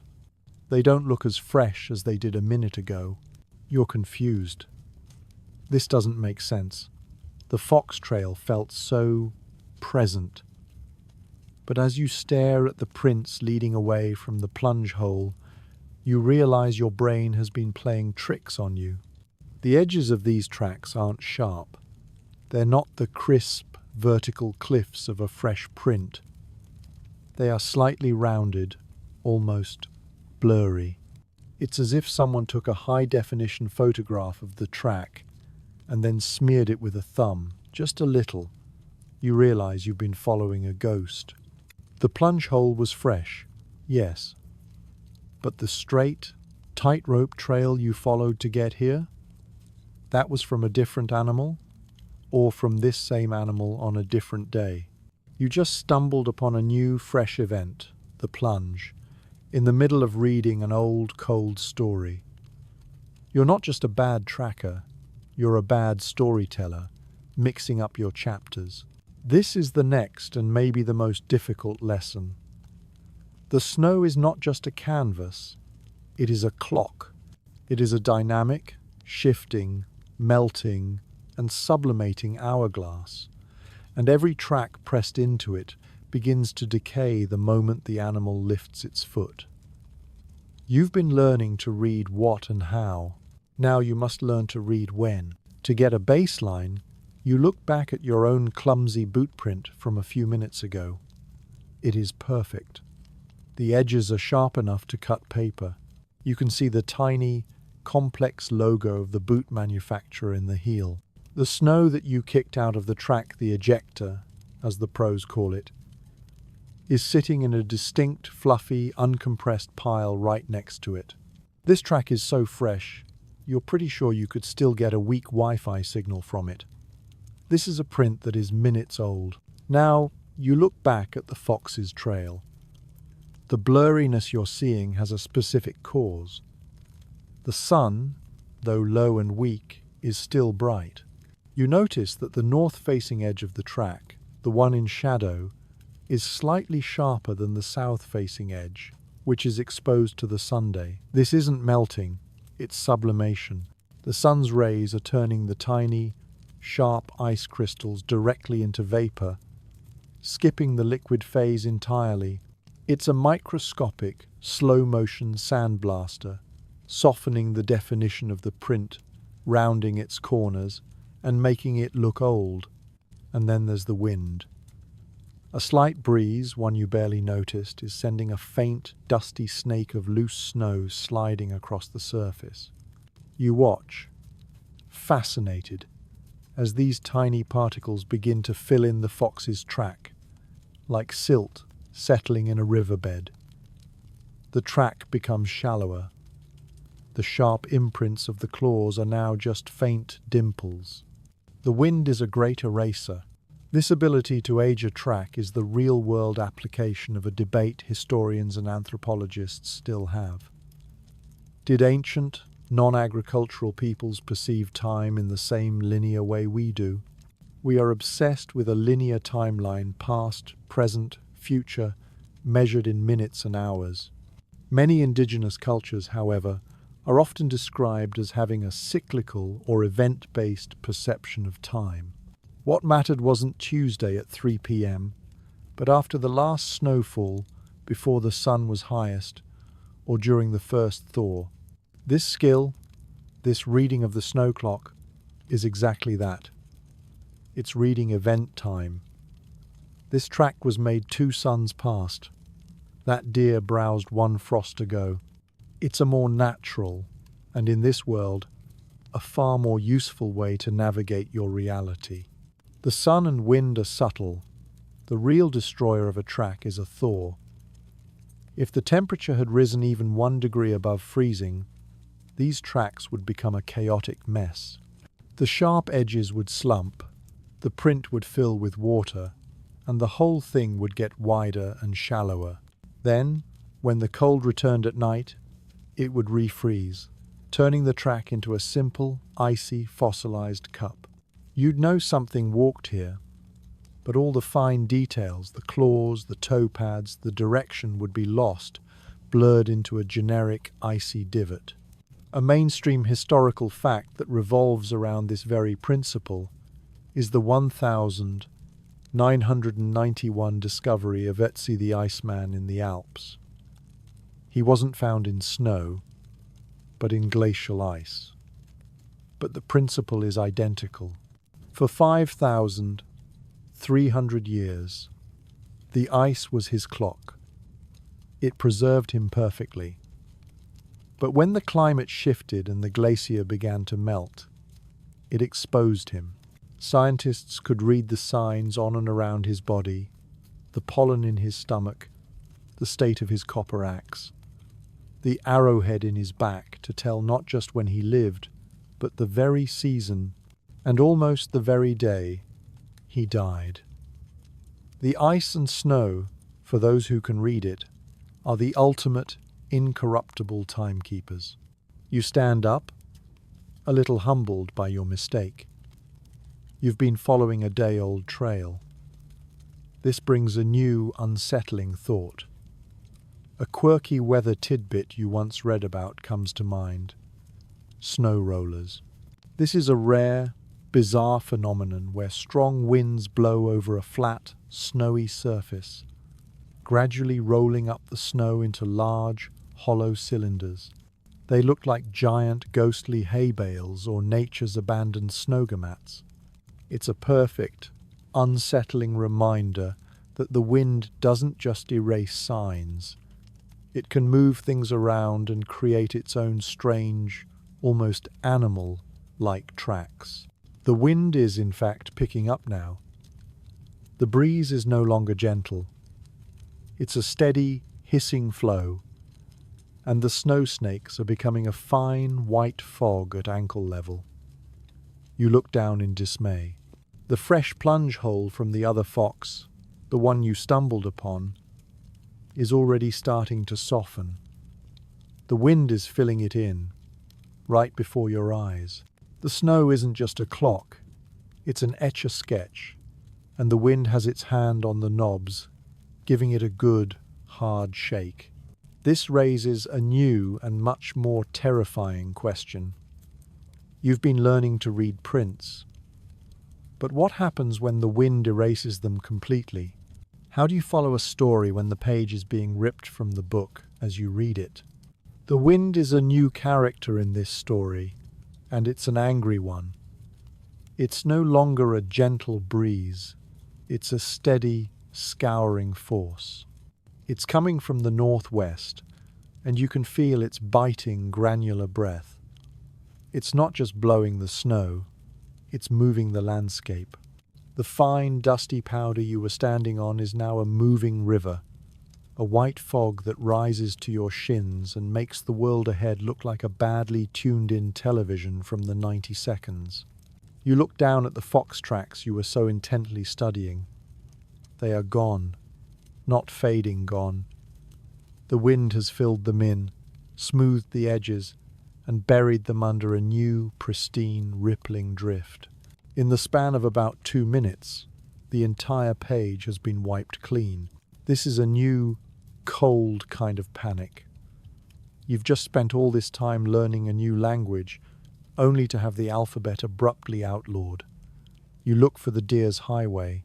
Speaker 1: They don't look as fresh as they did a minute ago. You're confused. This doesn't make sense. The fox trail felt so present. But as you stare at the prints leading away from the plunge hole, you realize your brain has been playing tricks on you. The edges of these tracks aren't sharp. They're not the crisp, vertical cliffs of a fresh print. They are slightly rounded, almost blurry. It's as if someone took a high-definition photograph of the track and then smeared it with a thumb, just a little. You realize you've been following a ghost. The plunge hole was fresh, yes. But the straight, tightrope trail you followed to get here? That was from a different animal? Or from this same animal on a different day? You just stumbled upon a new, fresh event, the plunge, in the middle of reading an old, cold story. You're not just a bad tracker, you're a bad storyteller, mixing up your chapters. This is the next and maybe the most difficult lesson. The snow is not just a canvas, it is a clock. It is a dynamic, shifting, melting, and sublimating hourglass, and every track pressed into it begins to decay the moment the animal lifts its foot. You've been learning to read what and how. Now you must learn to read when. To get a baseline, you look back at your own clumsy boot print from a few minutes ago. It is perfect. The edges are sharp enough to cut paper. You can see the tiny, complex logo of the boot manufacturer in the heel. The snow that you kicked out of the track, the ejector, as the pros call it, is sitting in a distinct, fluffy, uncompressed pile right next to it. This track is so fresh, you're pretty sure you could still get a weak Wi-Fi signal from it. This is a print that is minutes old. Now, you look back at the fox's trail. The blurriness you're seeing has a specific cause. The sun, though low and weak, is still bright. You notice that the north-facing edge of the track, the one in shadow, is slightly sharper than the south-facing edge, which is exposed to the sunday. This isn't melting, it's sublimation. The sun's rays are turning the tiny, sharp ice crystals directly into vapor, skipping the liquid phase entirely. It's a microscopic, slow-motion sandblaster, softening the definition of the print, rounding its corners, and making it look old. And then there's the wind. A slight breeze, one you barely noticed, is sending a faint, dusty snake of loose snow sliding across the surface. You watch, fascinated, as these tiny particles begin to fill in the fox's track, like silt settling in a riverbed. The track becomes shallower. The sharp imprints of the claws are now just faint dimples. The wind is a great eraser. This ability to age a track is the real-world application of a debate historians and anthropologists still have. Did ancient, non-agricultural peoples perceive time in the same linear way we do? We are obsessed with a linear timeline, past, present, future, measured in minutes and hours. Many indigenous cultures, however, are often described as having a cyclical or event-based perception of time. What mattered wasn't Tuesday at 3 p.m., but after the last snowfall, before the sun was highest, or during the first thaw. This skill, this reading of the snow clock, is exactly that. It's reading event time. This track was made 2 suns past. That deer browsed 1 frost ago. It's a more natural, and in this world, a far more useful way to navigate your reality. The sun and wind are subtle. The real destroyer of a track is a thaw. If the temperature had risen even 1 degree above freezing, these tracks would become a chaotic mess. The sharp edges would slump, the print would fill with water, and the whole thing would get wider and shallower. Then, when the cold returned at night, it would refreeze, turning the track into a simple, icy, fossilized cup. You'd know something walked here, but all the fine details, the claws, the toe pads, the direction would be lost, blurred into a generic, icy divot. A mainstream historical fact that revolves around this very principle is the 1991 discovery of Ötzi the Iceman in the Alps. He wasn't found in snow, but in glacial ice. But the principle is identical. For 5,300 years, the ice was his clock. It preserved him perfectly. But when the climate shifted and the glacier began to melt, it exposed him. Scientists could read the signs on and around his body, the pollen in his stomach, the state of his copper axe, the arrowhead in his back to tell not just when he lived, but the very season, and almost the very day, he died. The ice and snow, for those who can read it, are the ultimate, incorruptible timekeepers. You stand up, a little humbled by your mistake. You've been following a day-old trail. This brings a new, unsettling thought. A quirky weather tidbit you once read about comes to mind. Snow rollers. This is a rare, bizarre phenomenon where strong winds blow over a flat, snowy surface, gradually rolling up the snow into large, hollow cylinders. They look like giant, ghostly hay bales or nature's abandoned snowgamats. It's a perfect, unsettling reminder that the wind doesn't just erase signs. It can move things around and create its own strange, almost animal-like tracks. The wind is, in fact, picking up now. The breeze is no longer gentle. It's a steady, hissing flow, and the snow snakes are becoming a fine, white fog at ankle level. You look down in dismay. The fresh plunge hole from the other fox, the one you stumbled upon, is already starting to soften. The wind is filling it in, right before your eyes. The snow isn't just a clock, it's an etch-a-sketch, and the wind has its hand on the knobs, giving it a good, hard shake. This raises a new and much more terrifying question. You've been learning to read prints, but what happens when the wind erases them completely? How do you follow a story when the page is being ripped from the book as you read it? The wind is a new character in this story, and it's an angry one. It's no longer a gentle breeze. It's a steady, scouring force. It's coming from the northwest, and you can feel its biting, granular breath. It's not just blowing the snow, it's moving the landscape. The fine, dusty powder you were standing on is now a moving river, a white fog that rises to your shins and makes the world ahead look like a badly tuned-in television from the 90 seconds. You look down at the fox tracks you were so intently studying. They are gone, not fading gone. The wind has filled them in, smoothed the edges, and buried them under a new, pristine, rippling drift. In the span of about 2 minutes, the entire page has been wiped clean. This is a new, cold kind of panic. You've just spent all this time learning a new language, only to have the alphabet abruptly outlawed. You look for the deer's highway.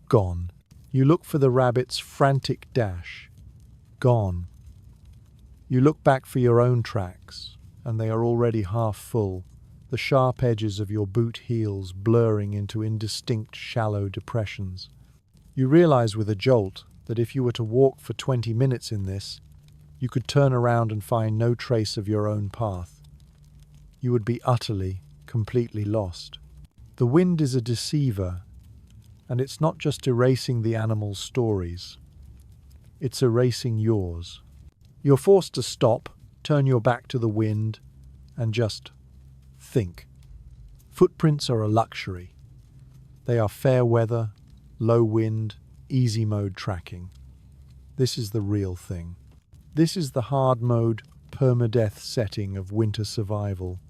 Speaker 1: Gone. You look for the rabbit's frantic dash. Gone. You look back for your own tracks, and they are already half full, the sharp edges of your boot heels blurring into indistinct, shallow depressions. You realize with a jolt that if you were to walk for 20 minutes in this, you could turn around and find no trace of your own path. You would be utterly, completely lost. The wind is a deceiver, and it's not just erasing the animals' stories. It's erasing yours. You're forced to stop, turn your back to the wind, and just think. Footprints are a luxury. They are fair weather, low wind, easy mode tracking. This is the real thing. This is the hard mode, permadeath setting of winter survival.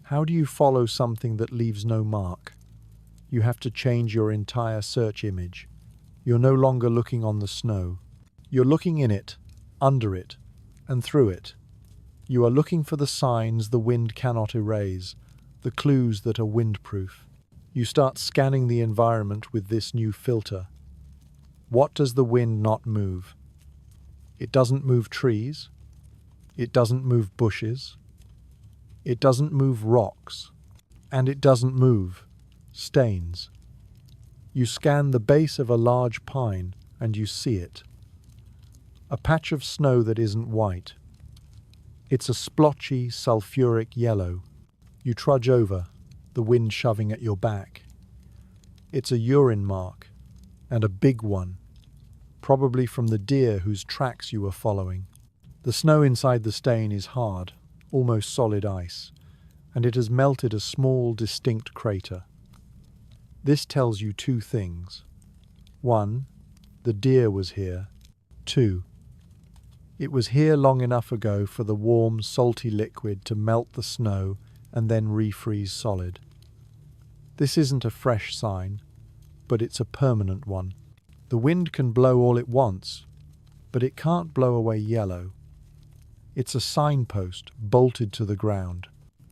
Speaker 1: How do you follow something that leaves no mark? You have to change your entire search image. You're no longer looking on the snow. You're looking in it, under it, and through it. You are looking for the signs the wind cannot erase, the clues that are windproof. You start scanning the environment with this new filter. What does the wind not move? It doesn't move trees. It doesn't move bushes. It doesn't move rocks. And it doesn't move stains. You scan the base of a large pine and you see it. A patch of snow that isn't white. It's a splotchy, sulfuric yellow. You trudge over, the wind shoving at your back. It's a urine mark, and a big one, probably from the deer whose tracks you were following. The snow inside the stain is hard, almost solid ice, and it has melted a small, distinct crater. This tells you 2 things. 1, the deer was here. 2, it was here long enough ago for the warm, salty liquid to melt the snow and then refreeze solid. This isn't a fresh sign, but it's a permanent one. The wind can blow all it wants, but it can't blow away yellow. It's a signpost bolted to the ground.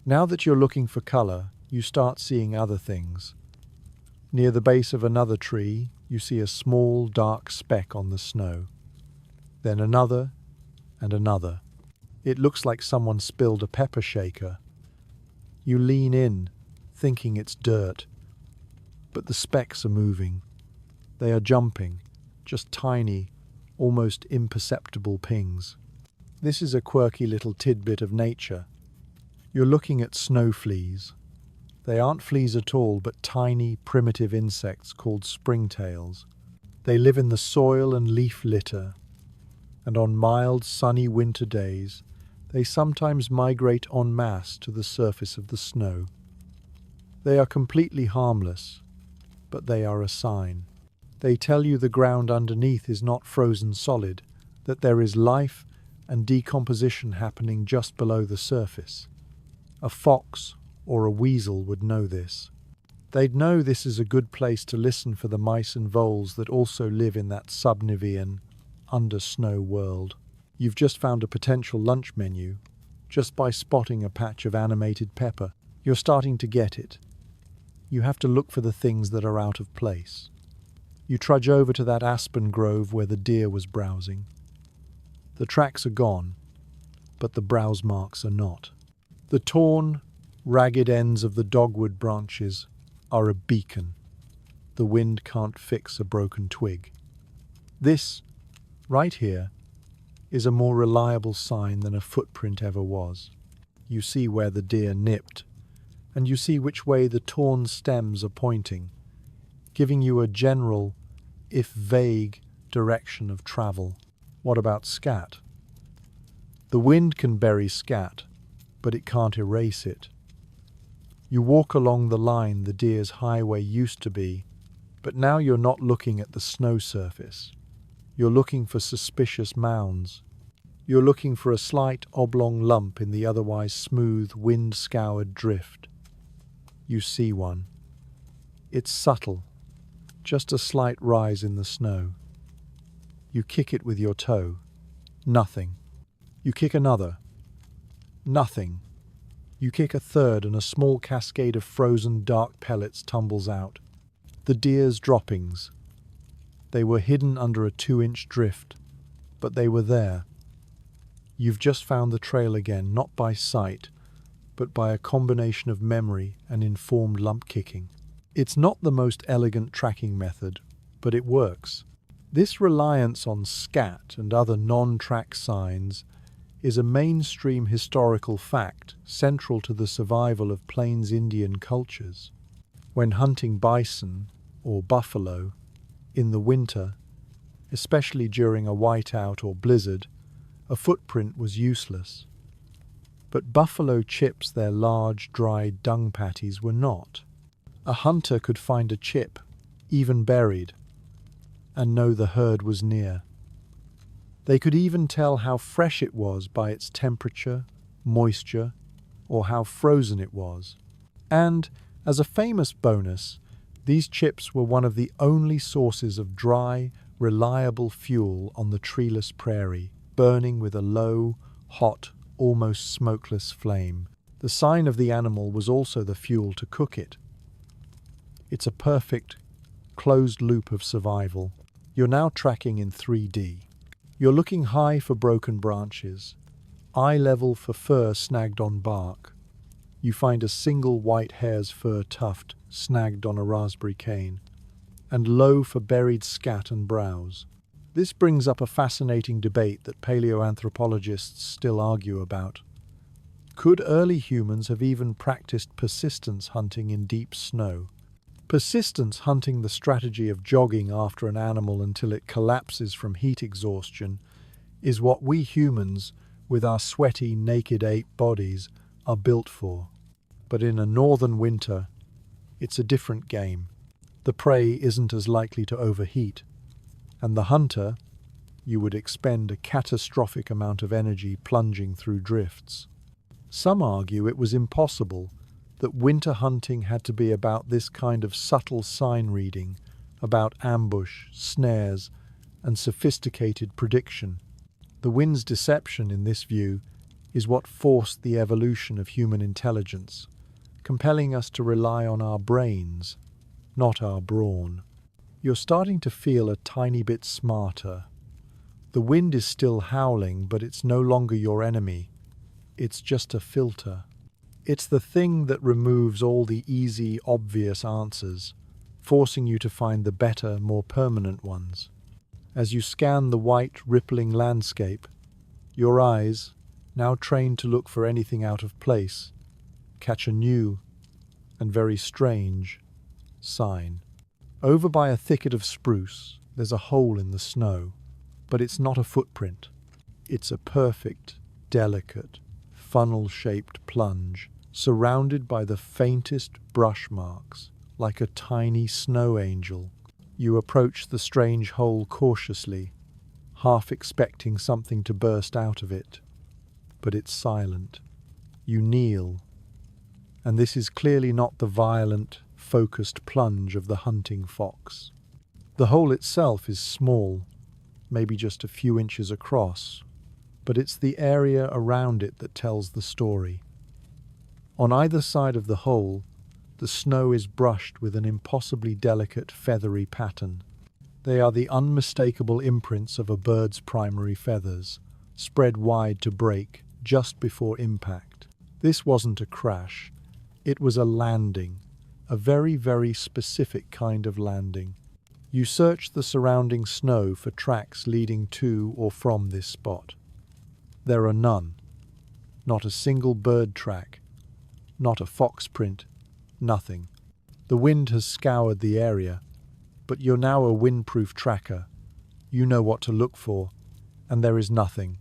Speaker 1: Now that you're looking for color, you start seeing other things. Near the base of another tree, you see a small, dark speck on the snow. Then another, and another. It looks like someone spilled a pepper shaker. You lean in, thinking it's dirt. But the specks are moving. They are jumping, just tiny, almost imperceptible pings. This is a quirky little tidbit of nature. You're looking at snow fleas. They aren't fleas at all, but tiny, primitive insects called springtails. They live in the soil and leaf litter, and on mild, sunny winter days, they sometimes migrate en masse to the surface of the snow. They are completely harmless, but they are a sign. They tell you the ground underneath is not frozen solid, that there is life and decomposition happening just below the surface. A fox or a weasel would know this. They'd know this is a good place to listen for the mice and voles that also live in that subnivean, under-snow world. You've just found a potential lunch menu, just by spotting a patch of animated pepper. You're starting to get it. You have to look for the things that are out of place. You trudge over to that aspen grove where the deer was browsing. The tracks are gone, but the browse marks are not. The torn, ragged ends of the dogwood branches are a beacon. The wind can't fix a broken twig. This, right here, is a more reliable sign than a footprint ever was. You see where the deer nipped, and you see which way the torn stems are pointing, giving you a general, if vague, direction of travel. What about scat? The wind can bury scat, but it can't erase it. You walk along the line the deer's highway used to be, but now you're not looking at the snow surface. You're looking for suspicious mounds. You're looking for a slight oblong lump in the otherwise smooth, wind-scoured drift. You see one. It's subtle, just a slight rise in the snow. You kick it with your toe. Nothing. You kick another. Nothing. You kick a third and a small cascade of frozen dark pellets tumbles out. The deer's droppings. They were hidden under a 2-inch drift, but they were there. You've just found the trail again, not by sight, but by a combination of memory and informed lump kicking. It's not the most elegant tracking method, but it works. This reliance on scat and other non-track signs is a mainstream historical fact central to the survival of Plains Indian cultures. When hunting bison or buffalo in the winter, especially during a whiteout or blizzard, a footprint was useless. But buffalo chips, their large, dry dung patties, were not. A hunter could find a chip, even buried, and know the herd was near. They could even tell how fresh it was by its temperature, moisture, or how frozen it was. And, as a famous bonus, these chips were one of the only sources of dry, reliable fuel on the treeless prairie, burning with a low, hot, almost smokeless flame. The sign of the animal was also the fuel to cook it. It's a perfect, closed loop of survival. You're now tracking in 3D. You're looking high for broken branches, eye level for fur snagged on bark. You find a single white hare's fur tuft snagged on a raspberry cane, and low for buried scat and browse. This brings up a fascinating debate that paleoanthropologists still argue about. Could early humans have even practiced persistence hunting in deep snow? Persistence hunting, the strategy of jogging after an animal until it collapses from heat exhaustion, is what we humans, with our sweaty, naked ape bodies, are built for. But in a northern winter, it's a different game. The prey isn't as likely to overheat, and the hunter, you would expend a catastrophic amount of energy plunging through drifts. Some argue it was impossible, that winter hunting had to be about this kind of subtle sign reading, about ambush, snares, and sophisticated prediction. The wind's deception, in this view, is what forced the evolution of human intelligence, compelling us to rely on our brains, not our brawn. You're starting to feel a tiny bit smarter. The wind is still howling, but it's no longer your enemy. It's just a filter. It's the thing that removes all the easy, obvious answers, forcing you to find the better, more permanent ones. As you scan the white, rippling landscape, your eyes, now trained to look for anything out of place, catch a new and very strange sign. Over by a thicket of spruce, there's a hole in the snow, but it's not a footprint. It's a perfect, delicate, funnel-shaped plunge, surrounded by the faintest brush marks, like a tiny snow angel. You approach the strange hole cautiously, half expecting something to burst out of it, but it's silent. You kneel, and this is clearly not the violent, focused plunge of the hunting fox. The hole itself is small, maybe just a few inches across, but it's the area around it that tells the story. On either side of the hole, the snow is brushed with an impossibly delicate feathery pattern. They are the unmistakable imprints of a bird's primary feathers, spread wide to break just before impact. This wasn't a crash, it was a landing, a very, very specific kind of landing. You search the surrounding snow for tracks leading to or from this spot. There are none. Not a single bird track, not a fox print, nothing. The wind has scoured the area, but you're now a windproof tracker. You know what to look for, and there is nothing.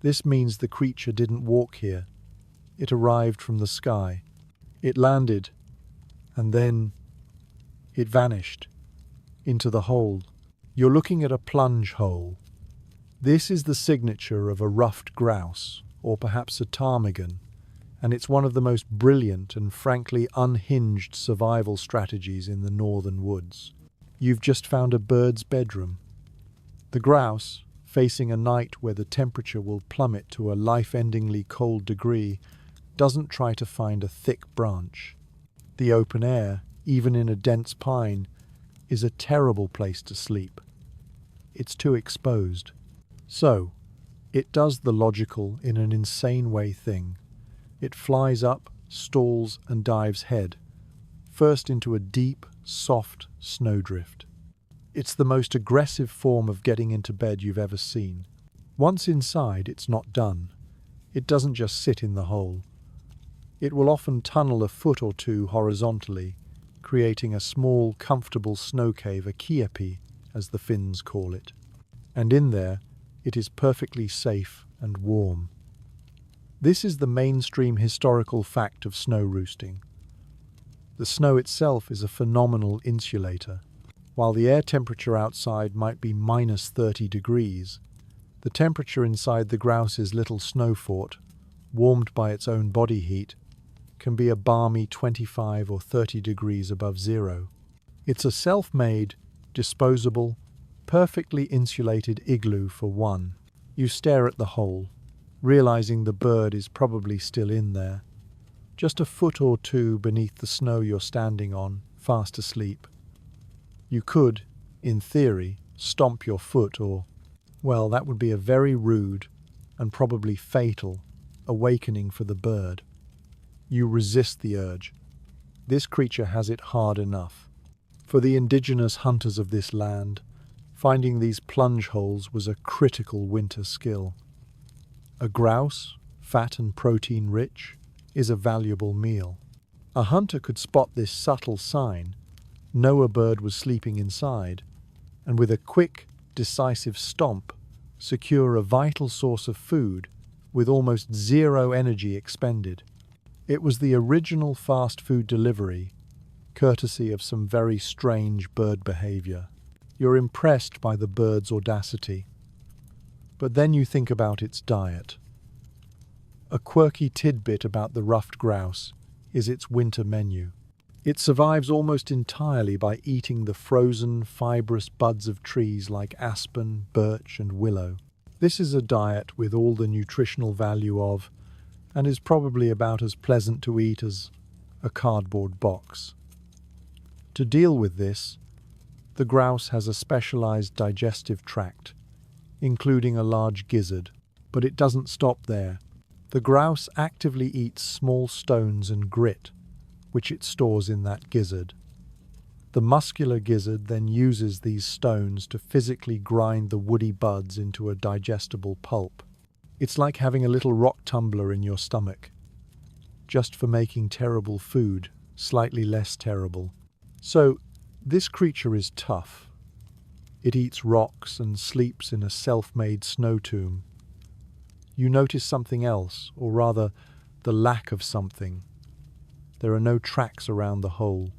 Speaker 1: This means the creature didn't walk here. It arrived from the sky. It landed, and then it vanished into the hole. You're looking at a plunge hole. This is the signature of a ruffed grouse, or perhaps a ptarmigan, and it's one of the most brilliant and frankly unhinged survival strategies in the northern woods. You've just found a bird's bedroom. The grouse, facing a night where the temperature will plummet to a life-endingly cold degree, doesn't try to find a thick branch. The open air, even in a dense pine, is a terrible place to sleep. It's too exposed. So, it does the logical in an insane way thing. It flies up, stalls, and dives head, first into a deep, soft snowdrift. It's the most aggressive form of getting into bed you've ever seen. Once inside, it's not done. It doesn't just sit in the hole. It will often tunnel a foot or two horizontally, creating a small, comfortable snow cave, a kiepi, as the Finns call it. And in there, it is perfectly safe and warm. This is the mainstream historical fact of snow roosting. The snow itself is a phenomenal insulator. While the air temperature outside might be minus 30 degrees, the temperature inside the grouse's little snow fort, warmed by its own body heat, can be a balmy 25 or 30 degrees above zero. It's a self-made, disposable, perfectly insulated igloo for one. You stare at the hole, realizing the bird is probably still in there, just a foot or two beneath the snow you're standing on, fast asleep. You could, in theory, stomp your foot or, well, that would be a very rude and probably fatal awakening for the bird. You resist the urge. This creature has it hard enough. For the indigenous hunters of this land, finding these plunge holes was a critical winter skill. A grouse, fat and protein-rich, is a valuable meal. A hunter could spot this subtle sign, know a bird was sleeping inside, and with a quick, decisive stomp, secure a vital source of food with almost zero energy expended. It was the original fast food delivery, courtesy of some very strange bird behavior. You're impressed by the bird's audacity. But then you think about its diet. A quirky tidbit about the ruffed grouse is its winter menu. It survives almost entirely by eating the frozen, fibrous buds of trees like aspen, birch, and willow. This is a diet with all the nutritional value of, and is probably about as pleasant to eat as a cardboard box. To deal with this, the grouse has a specialized digestive tract, including a large gizzard, but it doesn't stop there. The grouse actively eats small stones and grit, which it stores in that gizzard. The muscular gizzard then uses these stones to physically grind the woody buds into a digestible pulp. It's like having a little rock tumbler in your stomach, just for making terrible food slightly less terrible. So, this creature is tough. It eats rocks and sleeps in a self-made snow tomb. You notice something else, or rather, the lack of something. There are no tracks around the hole.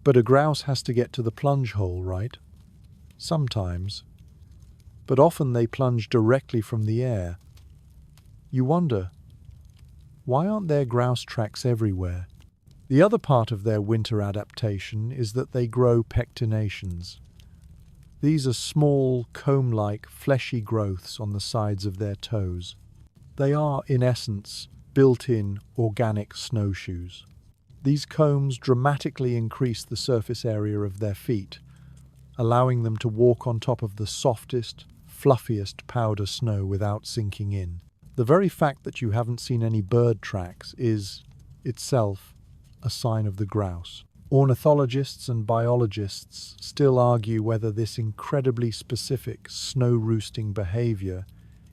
Speaker 1: But a grouse has to get to the plunge hole, right? Sometimes. But often they plunge directly from the air. You wonder, why aren't there grouse tracks everywhere? The other part of their winter adaptation is that they grow pectinations. These are small, comb-like, fleshy growths on the sides of their toes. They are, in essence, built-in organic snowshoes. These combs dramatically increase the surface area of their feet, allowing them to walk on top of the softest, fluffiest powder snow without sinking in. The very fact that you haven't seen any bird tracks is, itself, a sign of the grouse. Ornithologists and biologists still argue whether this incredibly specific snow-roosting behavior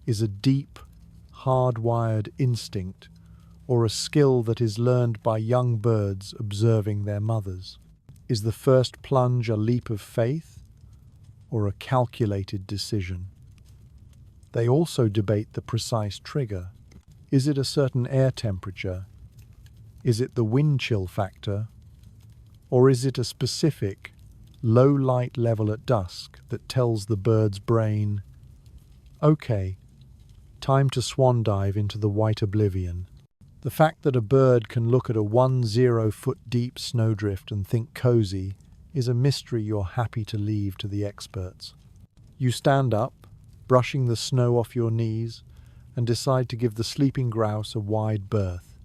Speaker 1: is a deep, hardwired instinct or a skill that is learned by young birds observing their mothers. Is the first plunge a leap of faith or a calculated decision? They also debate the precise trigger. Is it a certain air temperature? Is it the wind chill factor? Or is it a specific, low light level at dusk that tells the bird's brain, okay, time to swan dive into the white oblivion? The fact that a bird can look at a 10-foot deep snowdrift and think cozy is a mystery you're happy to leave to the experts. You stand up, brushing the snow off your knees, and decide to give the sleeping grouse a wide berth.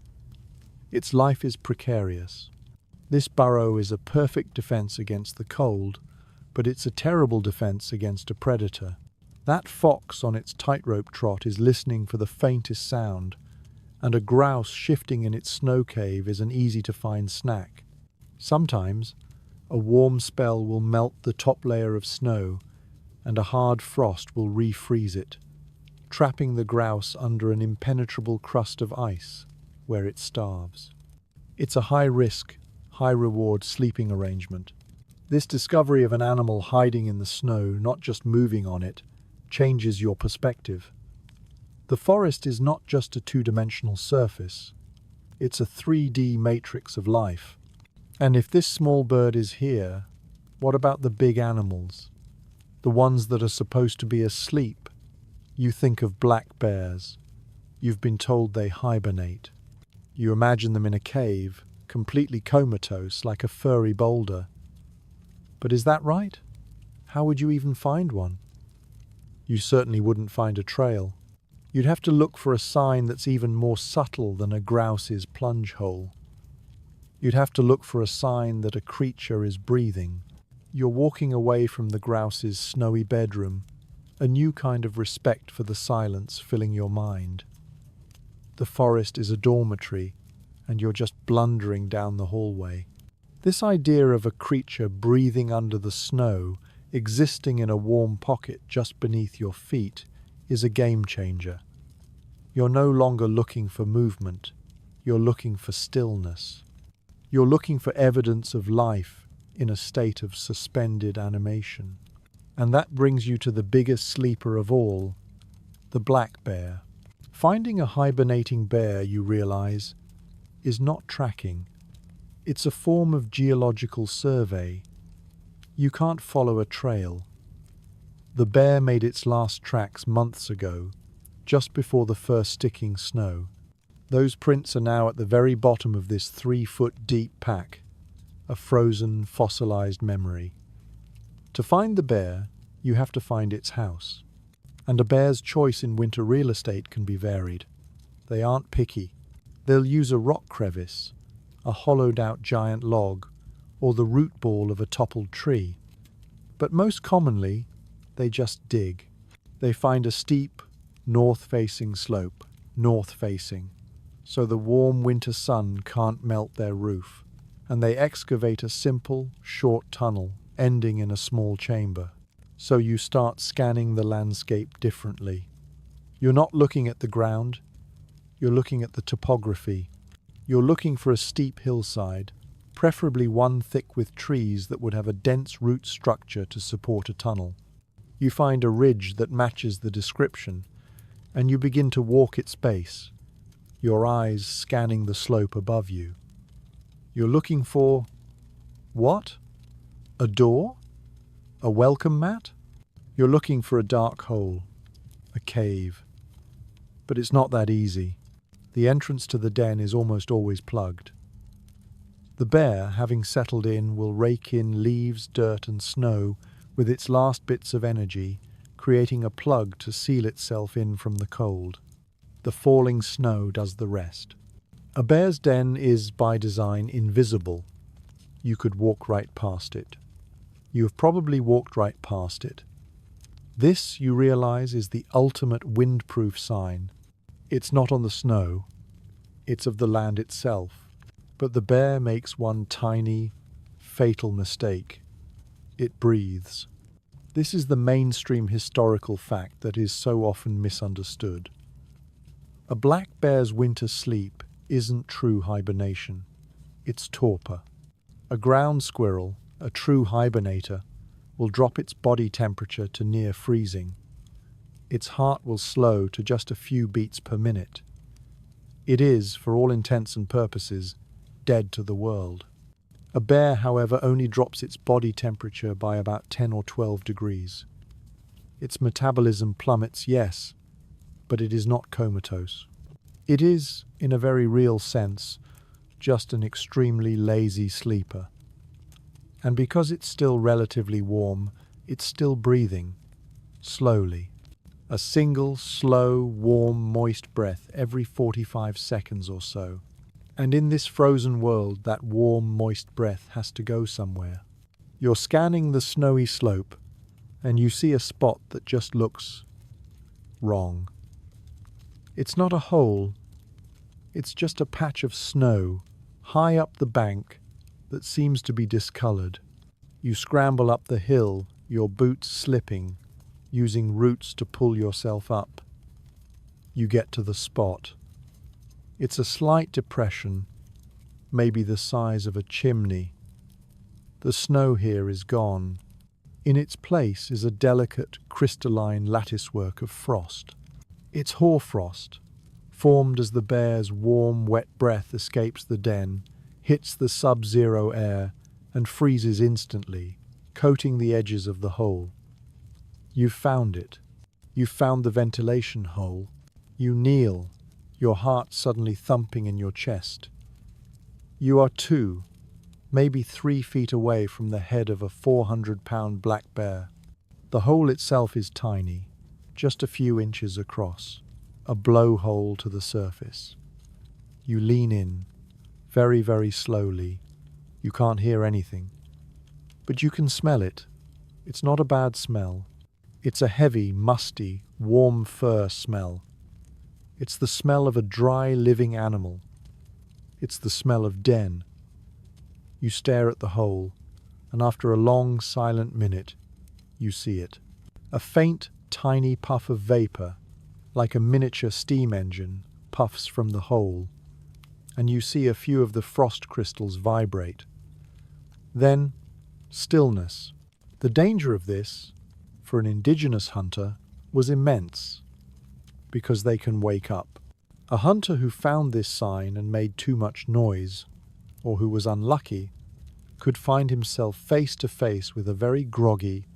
Speaker 1: Its life is precarious. This burrow is a perfect defense against the cold, but it's a terrible defense against a predator. That fox on its tightrope trot is listening for the faintest sound, and a grouse shifting in its snow cave is an easy-to-find snack. Sometimes, a warm spell will melt the top layer of snow, and a hard frost will refreeze it, trapping the grouse under an impenetrable crust of ice, where it starves. It's a high-risk, high-reward sleeping arrangement. This discovery of an animal hiding in the snow, not just moving on it, changes your perspective. The forest is not just a two-dimensional surface, it's a 3D matrix of life. And if this small bird is here, what about the big animals? The ones that are supposed to be asleep? You think of black bears. You've been told they hibernate. You imagine them in a cave, completely comatose, like a furry boulder. But is that right? How would you even find one? You certainly wouldn't find a trail. You'd have to look for a sign that's even more subtle than a grouse's plunge hole. You'd have to look for a sign that a creature is breathing. You're walking away from the grouse's snowy bedroom, a new kind of respect for the silence filling your mind. The forest is a dormitory, and you're just blundering down the hallway. This idea of a creature breathing under the snow, existing in a warm pocket just beneath your feet, is a game changer. You're no longer looking for movement, you're looking for stillness. You're looking for evidence of life in a state of suspended animation. And that brings you to the biggest sleeper of all, the black bear. Finding a hibernating bear, you realize, is not tracking. It's a form of geological survey. You can't follow a trail. The bear made its last tracks months ago, just before the first sticking snow. Those prints are now at the very bottom of this 3-foot deep pack, a frozen, fossilized memory. To find the bear, you have to find its house. And a bear's choice in winter real estate can be varied. They aren't picky. They'll use a rock crevice, a hollowed-out giant log, or the root ball of a toppled tree. But most commonly, they just dig. They find a steep, north-facing slope, north-facing, so the warm winter sun can't melt their roof, and they excavate a simple, short tunnel ending in a small chamber. So you start scanning the landscape differently. You're not looking at the ground, you're looking at the topography. You're looking for a steep hillside, preferably one thick with trees that would have a dense root structure to support a tunnel. You find a ridge that matches the description, and you begin to walk its base, your eyes scanning the slope above you. You're looking for... what? A door? A welcome mat? You're looking for a dark hole, a cave. But it's not that easy. The entrance to the den is almost always plugged. The bear, having settled in, will rake in leaves, dirt and snow with its last bits of energy, creating a plug to seal itself in from the cold. The falling snow does the rest. A bear's den is, by design, invisible. You could walk right past it. You have probably walked right past it. This, you realize, is the ultimate windproof sign. It's not on the snow, it's of the land itself. But the bear makes one tiny, fatal mistake. It breathes. This is the mainstream historical fact that is so often misunderstood. A black bear's winter sleep isn't true hibernation. It's torpor. A ground squirrel, a true hibernator, will drop its body temperature to near freezing. Its heart will slow to just a few beats per minute. It is, for all intents and purposes, dead to the world. A bear, however, only drops its body temperature by about 10 or 12 degrees. Its metabolism plummets, yes, but it is not comatose. It is, in a very real sense, just an extremely lazy sleeper. And because it's still relatively warm, it's still breathing, slowly. A single, slow, warm, moist breath every 45 seconds or so. And in this frozen world, that warm, moist breath has to go somewhere. You're scanning the snowy slope, and you see a spot that just looks wrong. It's not a hole, it's just a patch of snow high up the bank that seems to be discolored. You scramble up the hill, your boots slipping, using roots to pull yourself up. You get to the spot. It's a slight depression, maybe the size of a chimney. The snow here is gone. In its place is a delicate, crystalline latticework of frost. It's hoarfrost, formed as the bear's warm, wet breath escapes the den, hits the sub-zero air, and freezes instantly, coating the edges of the hole. You've found it. You've found the ventilation hole. You kneel, your heart suddenly thumping in your chest. You are 2, maybe 3 feet away from the head of a 400-pound black bear. The hole itself is tiny, just a few inches across, a blowhole to the surface. You lean in, very, very slowly. You can't hear anything, but you can smell it. It's not a bad smell. It's a heavy, musty, warm fur smell. It's the smell of a dry, living animal. It's the smell of den. You stare at the hole, and after a long, silent minute, you see it. A faint, tiny puff of vapor, like a miniature steam engine, puffs from the hole, and you see a few of the frost crystals vibrate. Then, stillness. The danger of this, for an indigenous hunter, was immense, because they can wake up. A hunter who found this sign and made too much noise, or who was unlucky, could find himself face to face with a very groggy,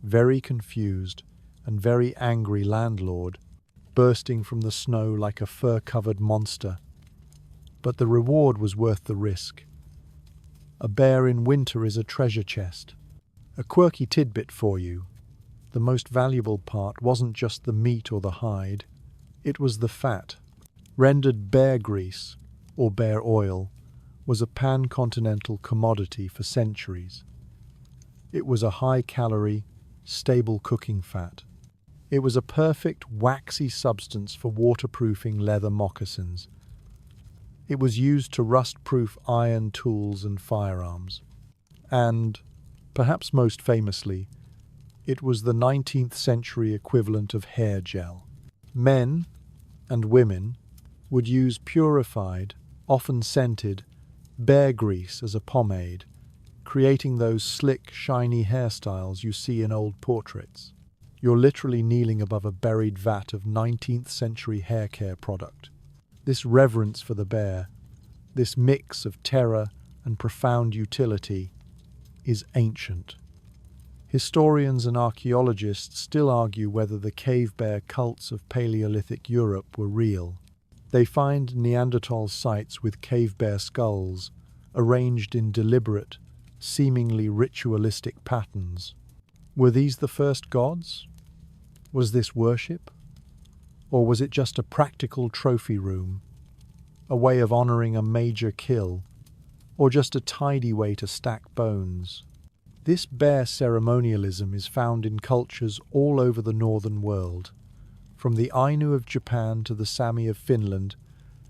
Speaker 1: very confused, and very angry landlord, bursting from the snow like a fur-covered monster. But the reward was worth the risk. A bear in winter is a treasure chest. A quirky tidbit for you. The most valuable part wasn't just the meat or the hide, it was the fat. Rendered bear grease, or bear oil, was a pan-continental commodity for centuries. It was a high-calorie, stable cooking fat. It was a perfect, waxy substance for waterproofing leather moccasins. It was used to rust-proof iron tools and firearms. And, perhaps most famously, it was the 19th century equivalent of hair gel. Men, and women, would use purified, often scented, bear grease as a pomade, creating those slick, shiny hairstyles you see in old portraits. You're literally kneeling above a buried vat of 19th century hair care product. This reverence for the bear, this mix of terror and profound utility, is ancient. Historians and archaeologists still argue whether the cave bear cults of Paleolithic Europe were real. They find Neanderthal sites with cave bear skulls, arranged in deliberate, seemingly ritualistic patterns. Were these the first gods? Was this worship? Or was it just a practical trophy room, a way of honoring a major kill, or just a tidy way to stack bones? This bear ceremonialism is found in cultures all over the northern world, from the Ainu of Japan to the Sami of Finland,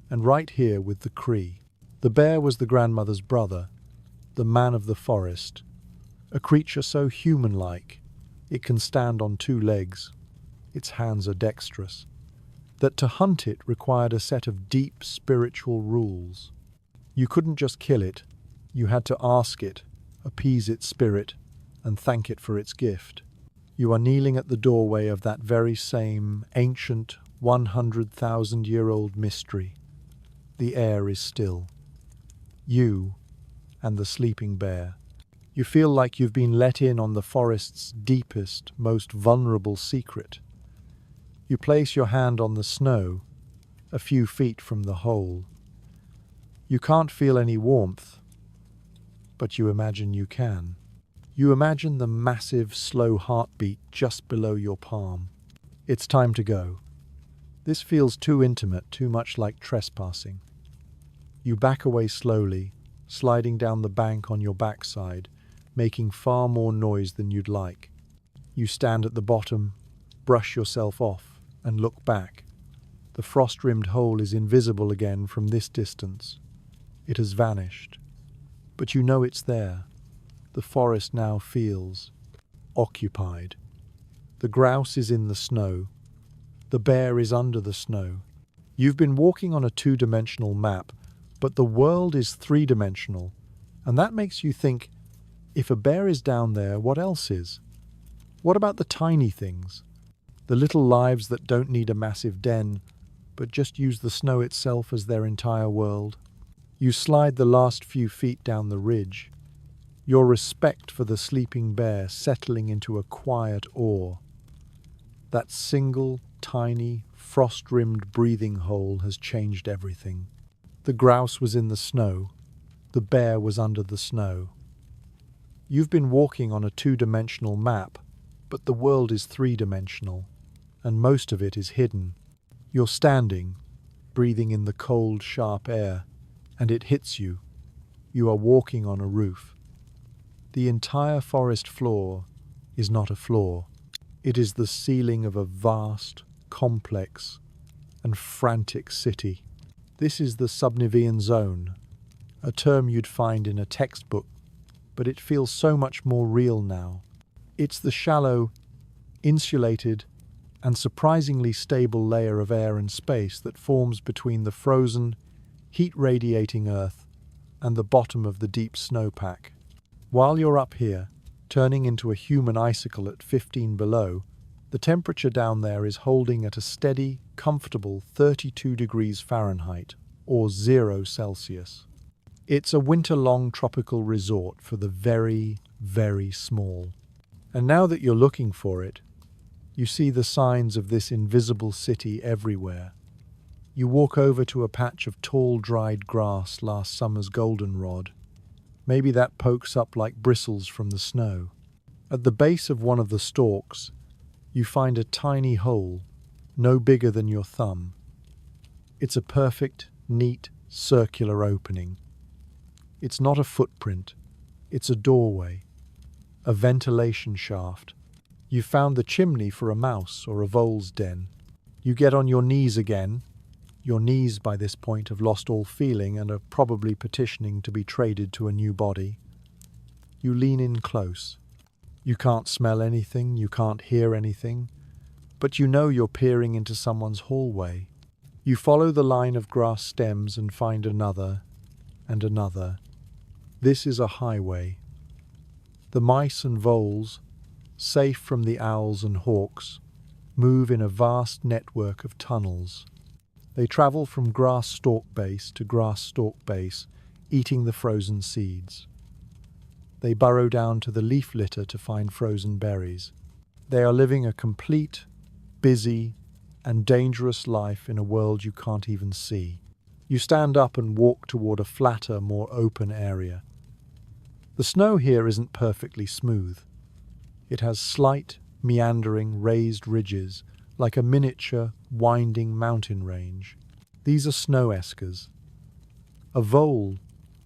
Speaker 1: and right here with the Cree. The bear was the grandmother's brother, the man of the forest, a creature so human-like it can stand on two legs, its hands are dexterous, that to hunt it required a set of deep spiritual rules. You couldn't just kill it, you had to ask it, appease its spirit, and thank it for its gift. You are kneeling at the doorway of that very same ancient 100,000-year-old mystery. The air is still. You and the sleeping bear. You feel like you've been let in on the forest's deepest, most vulnerable secret. You place your hand on the snow, a few feet from the hole. You can't feel any warmth, but you imagine you can. You imagine the massive, slow heartbeat just below your palm. It's time to go. This feels too intimate, too much like trespassing. You back away slowly, sliding down the bank on your backside, making far more noise than you'd like. You stand at the bottom, brush yourself off, and look back. The frost-rimmed hole is invisible again from this distance. It has vanished. But you know it's there. The forest now feels occupied. The grouse is in the snow. The bear is under the snow. You've been walking on a two-dimensional map, but the world is three-dimensional, and that makes you think, if a bear is down there, what else is? What about the tiny things? The little lives that don't need a massive den, but just use the snow itself as their entire world? You slide the last few feet down the ridge, your respect for the sleeping bear settling into a quiet awe. That single, tiny, frost-rimmed breathing hole has changed everything. The grouse was in the snow. The bear was under the snow. You've been walking on a two-dimensional map, but the world is three-dimensional, and most of it is hidden. You're standing, breathing in the cold, sharp air, and it hits you. You are walking on a roof. The entire forest floor is not a floor. It is the ceiling of a vast, complex, and frantic city. This is the Subnivean zone, a term you'd find in a textbook, but it feels so much more real now. It's the shallow, insulated, and surprisingly stable layer of air and space that forms between the frozen, heat-radiating Earth and the bottom of the deep snowpack. While you're up here, turning into a human icicle at 15 below, the temperature down there is holding at a steady, comfortable 32 degrees Fahrenheit, or 0 Celsius. It's a winter-long tropical resort for the very, very small. And now that you're looking for it, you see the signs of this invisible city everywhere. You walk over to a patch of tall, dried grass last summer's goldenrod. Maybe that pokes up like bristles from the snow. At the base of one of the stalks, you find a tiny hole, no bigger than your thumb. It's a perfect, neat, circular opening. It's not a footprint, it's a doorway, a ventilation shaft. You found the chimney for a mouse or a vole's den. You get on your knees again. Your knees by this point have lost all feeling and are probably petitioning to be traded to a new body. You lean in close. You can't smell anything, you can't hear anything, but you know you're peering into someone's hallway. You follow the line of grass stems and find another and another. This is a highway. The mice and voles, safe from the owls and hawks, move in a vast network of tunnels. They travel from grass stalk base to grass stalk base, eating the frozen seeds. They burrow down to the leaf litter to find frozen berries. They are living a complete, busy, and dangerous life in a world you can't even see. You stand up and walk toward a flatter, more open area. The snow here isn't perfectly smooth. It has slight, meandering, raised ridges, like a miniature, winding mountain range. These are snow eskers. A vole,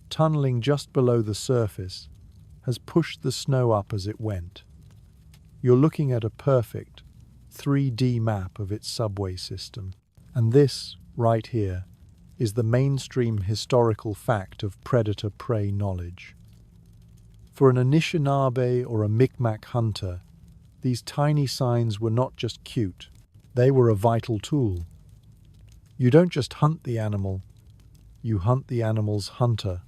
Speaker 1: tunneling just below the surface, has pushed the snow up as it went. You're looking at a perfect 3D map of its subway system. And this, right here, is the mainstream historical fact of predator-prey knowledge. For an Anishinaabe or a Mi'kmaq hunter, these tiny signs were not just cute, they were a vital tool. You don't just hunt the animal, you hunt the animal's hunter.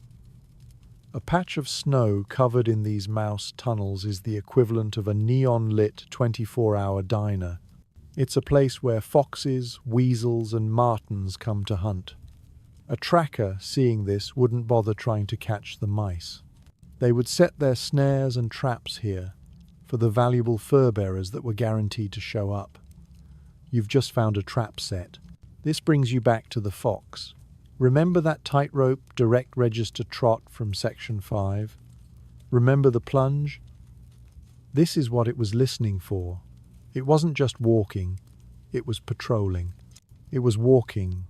Speaker 1: A patch of snow covered in these mouse tunnels is the equivalent of a neon-lit 24-hour diner. It's a place where foxes, weasels, and martens come to hunt. A tracker, seeing this, wouldn't bother trying to catch the mice. They would set their snares and traps here for the valuable fur-bearers that were guaranteed to show up. You've just found a trap set. This brings you back to the fox. Remember that tightrope direct register trot from section 5? Remember the plunge? This is what it was listening for. It wasn't just walking, it was patrolling. It was walking,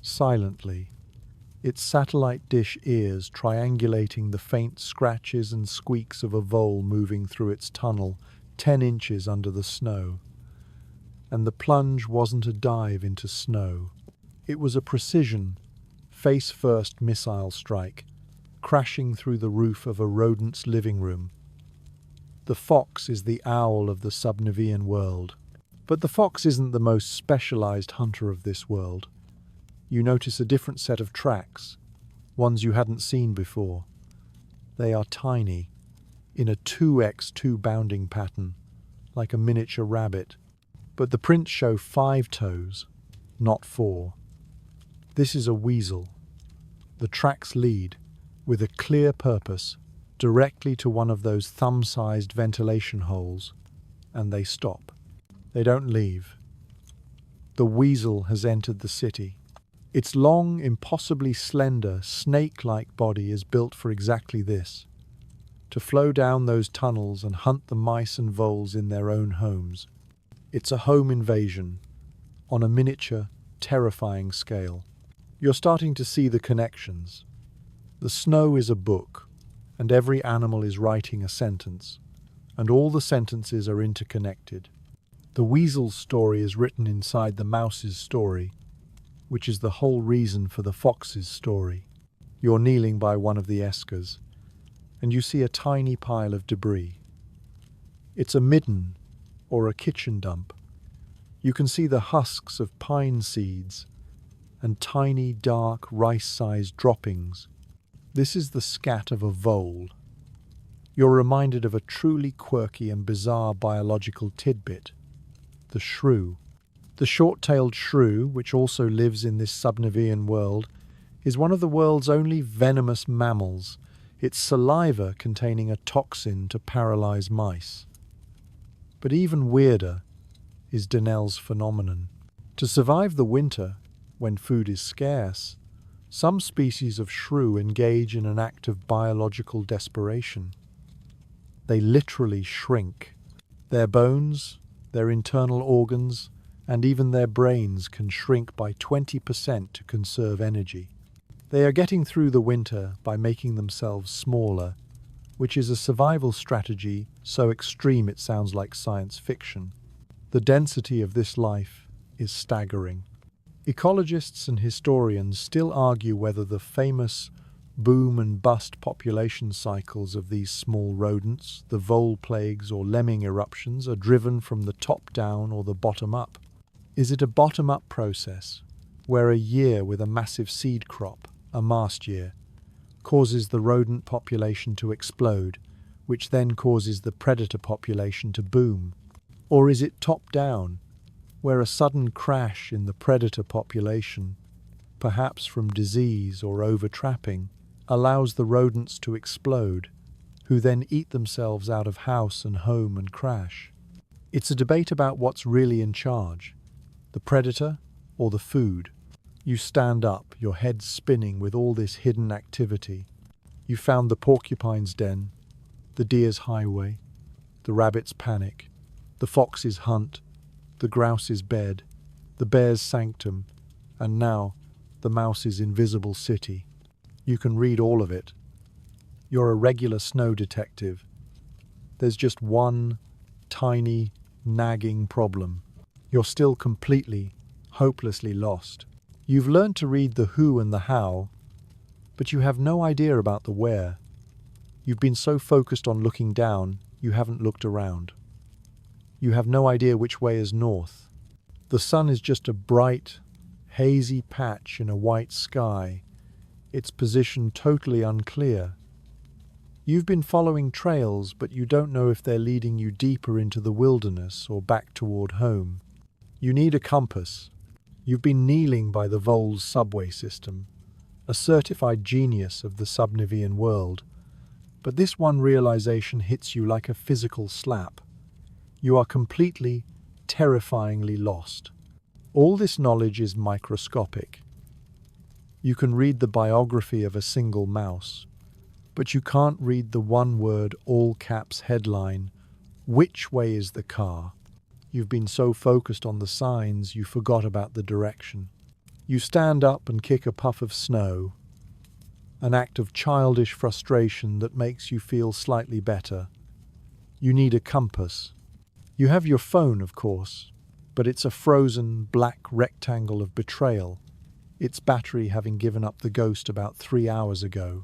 Speaker 1: silently, its satellite dish ears triangulating the faint scratches and squeaks of a vole moving through its tunnel 10 inches under the snow. And the plunge wasn't a dive into snow. It was a precision, face-first missile strike, crashing through the roof of a rodent's living room. The fox is the owl of the Subnavian world. But the fox isn't the most specialized hunter of this world. You notice a different set of tracks, ones you hadn't seen before. They are tiny, in a 2x2 bounding pattern, like a miniature rabbit. But the prints show 5 toes, not 4. This is a weasel. The tracks lead, with a clear purpose, directly to one of those thumb-sized ventilation holes, and they stop. They don't leave. The weasel has entered the city. Its long, impossibly slender, snake-like body is built for exactly this, to flow down those tunnels and hunt the mice and voles in their own homes. It's a home invasion, on a miniature, terrifying scale. You're starting to see the connections. The snow is a book, and every animal is writing a sentence, and all the sentences are interconnected. The weasel's story is written inside the mouse's story, which is the whole reason for the fox's story. You're kneeling by one of the eskers, and you see a tiny pile of debris. It's a midden, or a kitchen dump. You can see the husks of pine seeds, and tiny, dark, rice-sized droppings. This is the scat of a vole. You're reminded of a truly quirky and bizarre biological tidbit, the shrew. The short-tailed shrew, which also lives in this Subnavian world, is one of the world's only venomous mammals, its saliva containing a toxin to paralyze mice. But even weirder is Donnell's phenomenon. To survive the winter, when food is scarce, some species of shrew engage in an act of biological desperation. They literally shrink. Their bones, their internal organs, and even their brains can shrink by 20% to conserve energy. They are getting through the winter by making themselves smaller, which is a survival strategy so extreme it sounds like science fiction. The density of this life is staggering. Ecologists and historians still argue whether the famous boom and bust population cycles of these small rodents, the vole plagues or lemming eruptions, are driven from the top down or the bottom up. Is it a bottom-up process, where a year with a massive seed crop, a mast year, causes the rodent population to explode, which then causes the predator population to boom? Or is it top-down, where a sudden crash in the predator population, perhaps from disease or overtrapping, allows the rodents to explode, who then eat themselves out of house and home and crash? It's a debate about what's really in charge, the predator or the food. You stand up, your head spinning with all this hidden activity. You found the porcupine's den, the deer's highway, the rabbit's panic, the fox's hunt, the grouse's bed, the bear's sanctum, and now the mouse's invisible city. You can read all of it. You're a regular snow detective. There's just one tiny, nagging problem. You're still completely, hopelessly lost. You've learned to read the who and the how, but you have no idea about the where. You've been so focused on looking down, you haven't looked around. You have no idea which way is north. The sun is just a bright, hazy patch in a white sky, its position totally unclear. You've been following trails, but you don't know if they're leading you deeper into the wilderness or back toward home. You need a compass. You've been kneeling by the Voles subway system, a certified genius of the Subnivean world, but this one realization hits you like a physical slap. You are completely, terrifyingly lost. All this knowledge is microscopic. You can read the biography of a single mouse, but you can't read the one-word, all-caps headline, "Which way is the car?" You've been so focused on the signs, you forgot about the direction. You stand up and kick a puff of snow, an act of childish frustration that makes you feel slightly better. You need a compass. You have your phone, of course, but it's a frozen, black rectangle of betrayal, its battery having given up the ghost about 3 hours ago.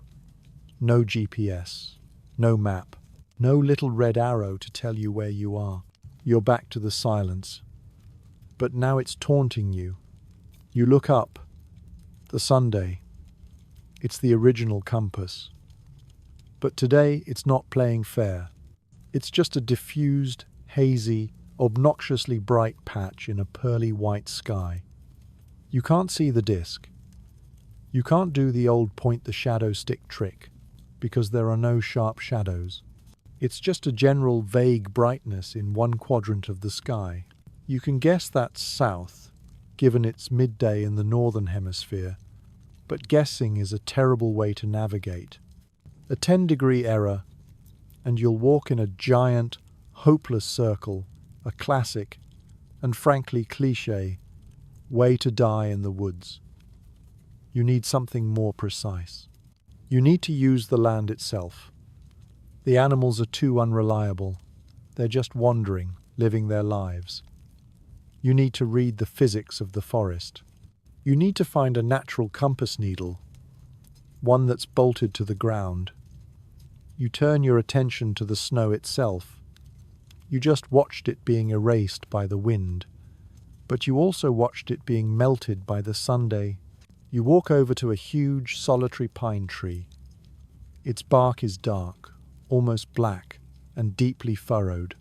Speaker 1: No GPS, no map, no little red arrow to tell you where you are. You're back to the silence. But now it's taunting you. You look up. The Sunday. It's the original compass. But today it's not playing fair. It's just a diffused, hazy, obnoxiously bright patch in a pearly white sky. You can't see the disk. You can't do the old point the shadow stick trick, because there are no sharp shadows. It's just a general vague brightness in one quadrant of the sky. You can guess that's south, given it's midday in the northern hemisphere, but guessing is a terrible way to navigate. A 10-degree error, and you'll walk in a giant, hopeless circle, a classic, and frankly cliché, way to die in the woods. You need something more precise. You need to use the land itself. The animals are too unreliable. They're just wandering, living their lives. You need to read the physics of the forest. You need to find a natural compass needle, one that's bolted to the ground. You turn your attention to the snow itself. You just watched it being erased by the wind, but you also watched it being melted by the Sunday. You walk over to a huge, solitary pine tree. Its bark is dark, almost black, and deeply furrowed.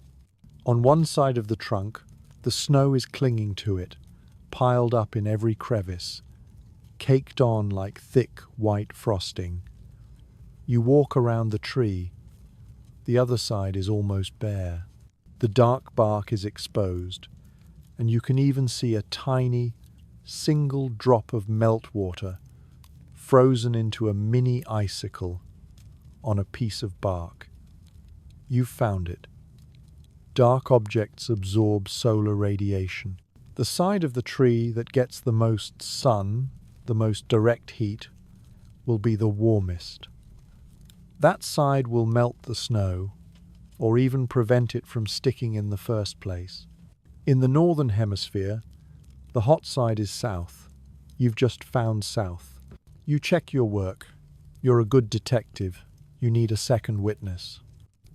Speaker 1: On one side of the trunk, the snow is clinging to it, piled up in every crevice, caked on like thick white frosting. You walk around the tree. The other side is almost bare. The dark bark is exposed, and you can even see a tiny, single drop of meltwater frozen into a mini icicle on a piece of bark. You've found it. Dark objects absorb solar radiation. The side of the tree that gets the most sun, the most direct heat, will be the warmest. That side will melt the snow, or even prevent it from sticking in the first place. In the northern hemisphere, the hot side is south. You've just found south. You check your work. You're a good detective. You need a second witness.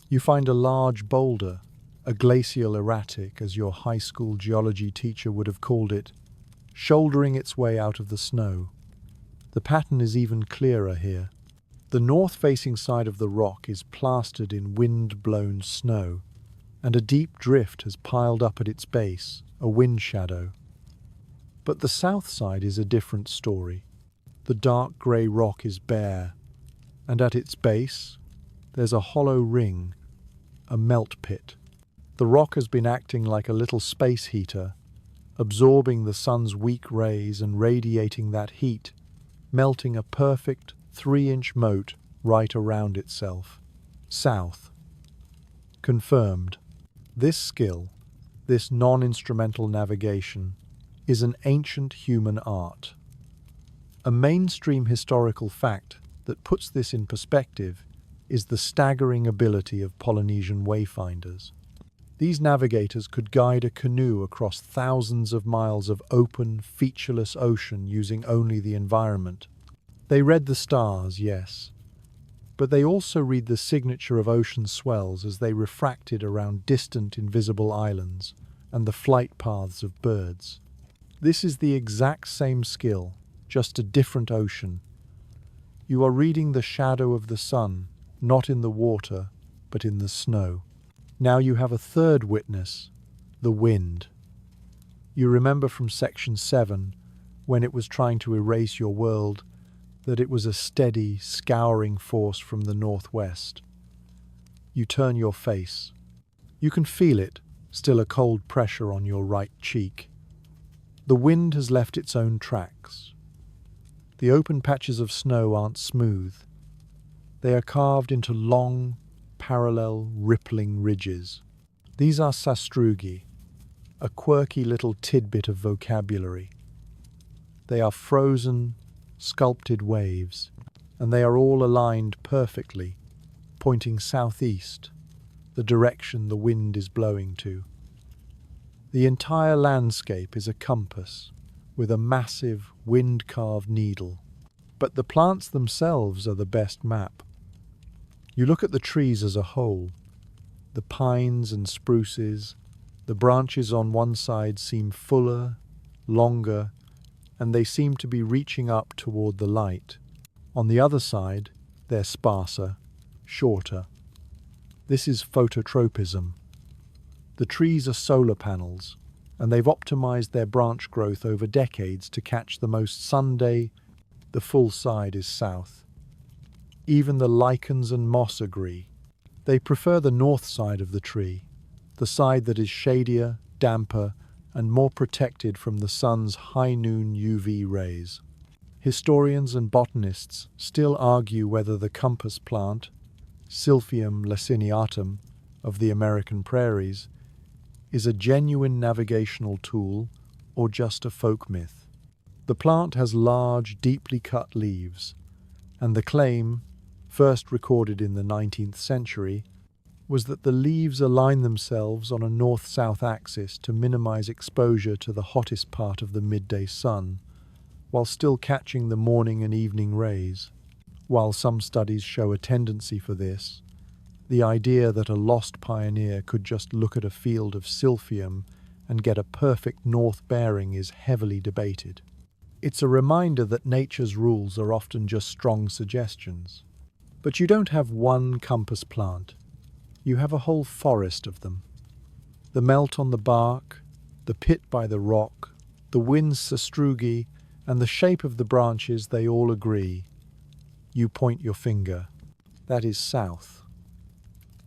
Speaker 1: You find a large boulder, a glacial erratic, as your high school geology teacher would have called it, shouldering its way out of the snow. The pattern is even clearer here. The north-facing side of the rock is plastered in wind-blown snow, and a deep drift has piled up at its base, a wind shadow. But the south side is a different story. The dark grey rock is bare, and at its base, there's a hollow ring, a melt pit. The rock has been acting like a little space heater, absorbing the sun's weak rays and radiating that heat, melting a perfect 3-inch moat right around itself. South. Confirmed. This skill, this non-instrumental navigation, is an ancient human art. A mainstream historical fact that puts this in perspective is the staggering ability of Polynesian wayfinders. These navigators could guide a canoe across thousands of miles of open, featureless ocean using only the environment. They read the stars, yes, but they also read the signature of ocean swells as they refracted around distant invisible islands and the flight paths of birds. This is the exact same skill, just a different ocean. You are reading the shadow of the sun, not in the water, but in the snow. Now you have a third witness, the wind. You remember from section 7, when it was trying to erase your world, that it was a steady, scouring force from the northwest. You turn your face. You can feel it, still a cold pressure on your right cheek. The wind has left its own tracks. The open patches of snow aren't smooth. They are carved into long, parallel, rippling ridges. These are sastrugi, a quirky little tidbit of vocabulary. They are frozen, sculpted waves, and they are all aligned perfectly, pointing southeast, the direction the wind is blowing to. The entire landscape is a compass, with a massive, wind-carved needle. But the plants themselves are the best map. You look at the trees as a whole. The pines and spruces, the branches on one side seem fuller, longer, and they seem to be reaching up toward the light. On the other side, they're sparser, shorter. This is phototropism. The trees are solar panels, and they've optimized their branch growth over decades to catch the most sun day. The full side is south. Even the lichens and moss agree. They prefer the north side of the tree, the side that is shadier, damper, and more protected from the sun's high noon UV rays. Historians and botanists still argue whether the compass plant, Silphium laciniatum, of the American prairies, is a genuine navigational tool or just a folk myth. The plant has large, deeply cut leaves, and the claim, first recorded in the 19th century, was that the leaves align themselves on a north-south axis to minimize exposure to the hottest part of the midday sun, while still catching the morning and evening rays. While some studies show a tendency for this, the idea that a lost pioneer could just look at a field of silphium and get a perfect north bearing is heavily debated. It's a reminder that nature's rules are often just strong suggestions. But you don't have one compass plant. You have a whole forest of them. The melt on the bark, the pit by the rock, the wind's sastrugi, and the shape of the branches, they all agree. You point your finger. That is south.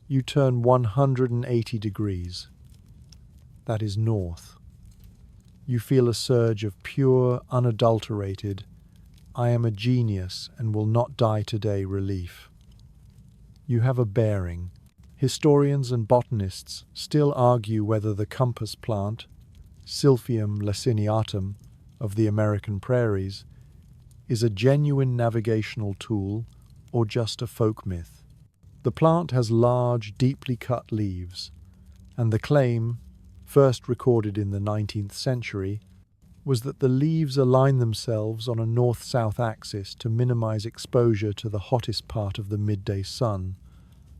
Speaker 1: You turn 180 degrees. That is north. You feel a surge of pure, unadulterated, I am a genius and will not die today relief. You have a bearing. Historians and botanists still argue whether the compass plant, Silphium laciniatum, of the American prairies, is a genuine navigational tool or just a folk myth. The plant has large, deeply cut leaves, and the claim, first recorded in the 19th century, was that the leaves align themselves on a north-south axis to minimize exposure to the hottest part of the midday sun,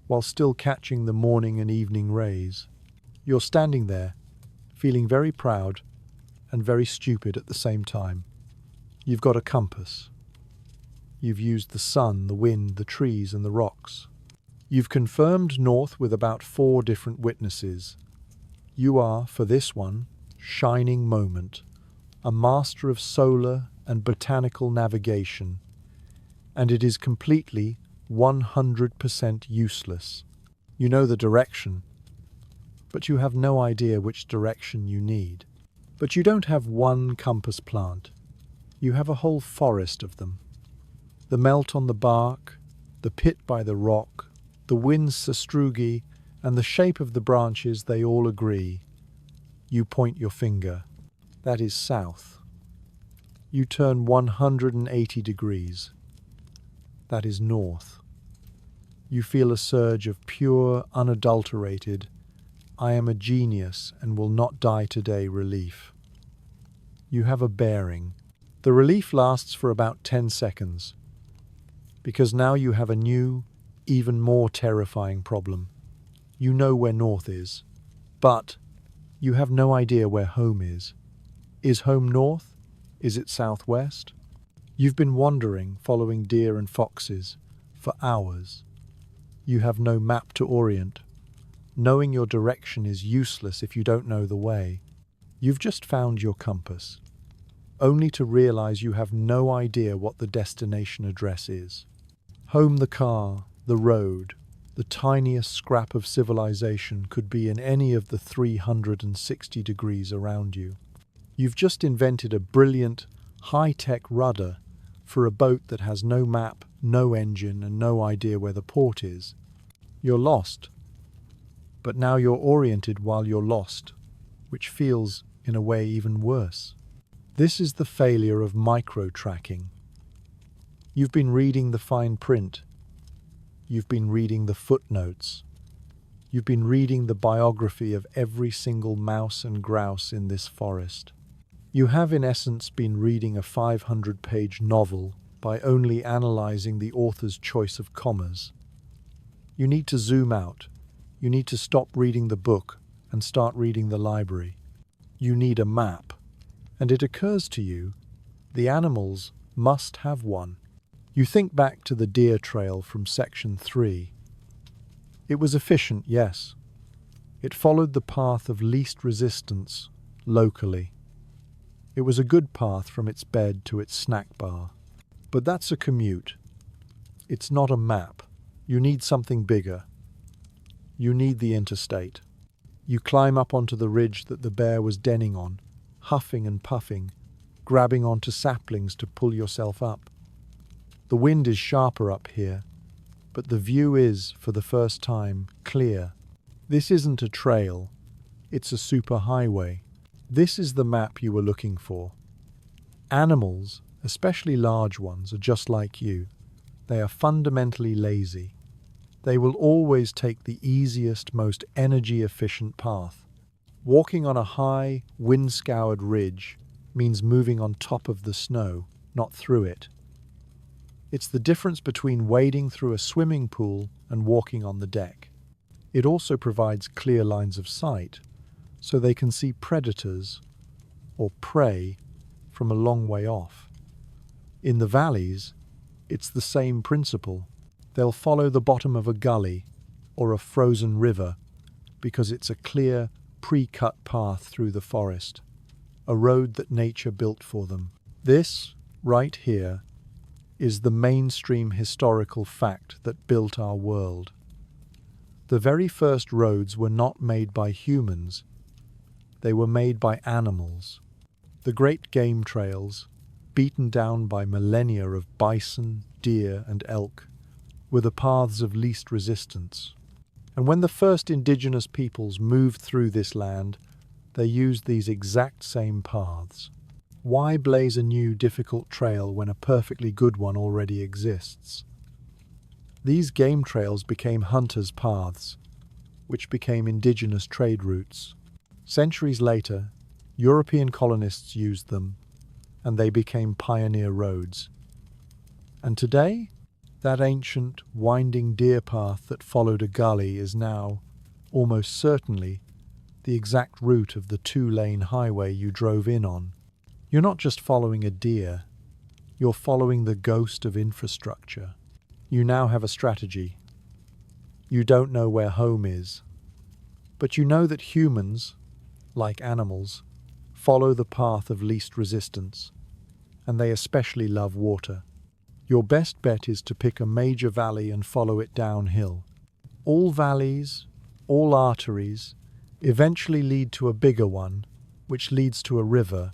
Speaker 1: while still catching the morning and evening rays. You're standing there, feeling very proud and very stupid at the same time. You've got a compass. You've used the sun, the wind, the trees, and the rocks. You've confirmed north with about 4 different witnesses. You are, for this one, shining moment, a master of solar and botanical navigation, and it is completely 100% useless. You know the direction, but you have no idea which direction you need. But you don't have one compass plant. You have a whole forest of them. The melt on the bark, the pit by the rock, the wind's sastrugi, and the shape of the branches, they all agree. You point your finger. That is south. You turn 180 degrees. That is north. You feel a surge of pure, unadulterated, "I am a genius and will not die today" relief. You have a bearing. The relief lasts for about 10 seconds, because now you have a new, even more terrifying problem. You know where north is, but you have no idea where home is. Is home north? Is it southwest? You've been wandering, following deer and foxes, for hours. You have no map to orient. Knowing your direction is useless if you don't know the way. You've just found your compass, only to realize you have no idea what the destination address is. Home, the car, the road, the tiniest scrap of civilization could be in any of the 360 degrees around you. You've just invented a brilliant, high-tech rudder for a boat that has no map, no engine, and no idea where the port is. You're lost. But now you're oriented while you're lost, which feels, in a way, even worse. This is the failure of micro-tracking. You've been reading the fine print. You've been reading the footnotes. You've been reading the biography of every single mouse and grouse in this forest. You have, in essence, been reading a 500-page novel by only analyzing the author's choice of commas. You need to zoom out. You need to stop reading the book and start reading the library. You need a map. And it occurs to you, the animals must have one. You think back to the deer trail from section 3. It was efficient, yes. It followed the path of least resistance, locally. It was a good path from its bed to its snack bar. But that's a commute. It's not a map. You need something bigger. You need the interstate. You climb up onto the ridge that the bear was denning on, huffing and puffing, grabbing onto saplings to pull yourself up. The wind is sharper up here, but the view is, for the first time, clear. This isn't a trail. It's a superhighway. This is the map you were looking for. Animals, especially large ones, are just like you. They are fundamentally lazy. They will always take the easiest, most energy-efficient path. Walking on a high, wind-scoured ridge means moving on top of the snow, not through it. It's the difference between wading through a swimming pool and walking on the deck. It also provides clear lines of sight, so they can see predators or prey from a long way off. In the valleys, it's the same principle. They'll follow the bottom of a gully or a frozen river because it's a clear, pre-cut path through the forest, a road that nature built for them. This, right here, is the mainstream historical fact that built our world. The very first roads were not made by humans. They were made by animals. The great game trails, beaten down by millennia of bison, deer, and elk, were the paths of least resistance. And when the first indigenous peoples moved through this land, they used these exact same paths. Why blaze a new, difficult trail when a perfectly good one already exists? These game trails became hunters' paths, which became indigenous trade routes. Centuries later, European colonists used them, and they became pioneer roads. And today, that ancient, winding deer path that followed a gully is now, almost certainly, the exact route of the 2-lane highway you drove in on. You're not just following a deer, you're following the ghost of infrastructure. You now have a strategy. You don't know where home is, but you know that humans, like animals, follow the path of least resistance, and they especially love water. Your best bet is to pick a major valley and follow it downhill. All valleys, all arteries, eventually lead to a bigger one, which leads to a river,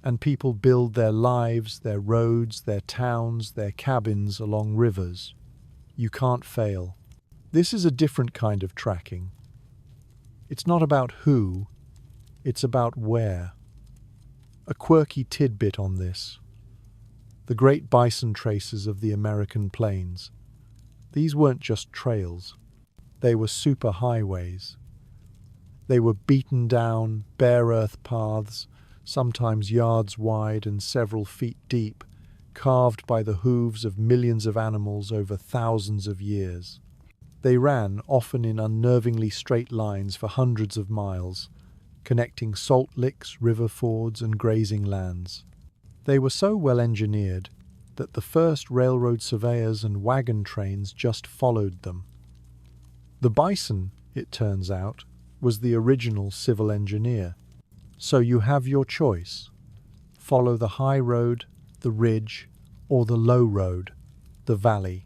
Speaker 1: and people build their lives, their roads, their towns, their cabins along rivers. You can't fail. This is a different kind of tracking. It's not about who, it's about where. A quirky tidbit on this. The great bison traces of the American plains. These weren't just trails. They were superhighways. They were beaten down, bare earth paths, sometimes yards wide and several feet deep, carved by the hooves of millions of animals over thousands of years. They ran, often in unnervingly straight lines for hundreds of miles, connecting salt licks, river fords, and grazing lands. They were so well engineered that the first railroad surveyors and wagon trains just followed them. The bison, it turns out, was the original civil engineer. So you have your choice. Follow the high road, the ridge, or the low road, the valley.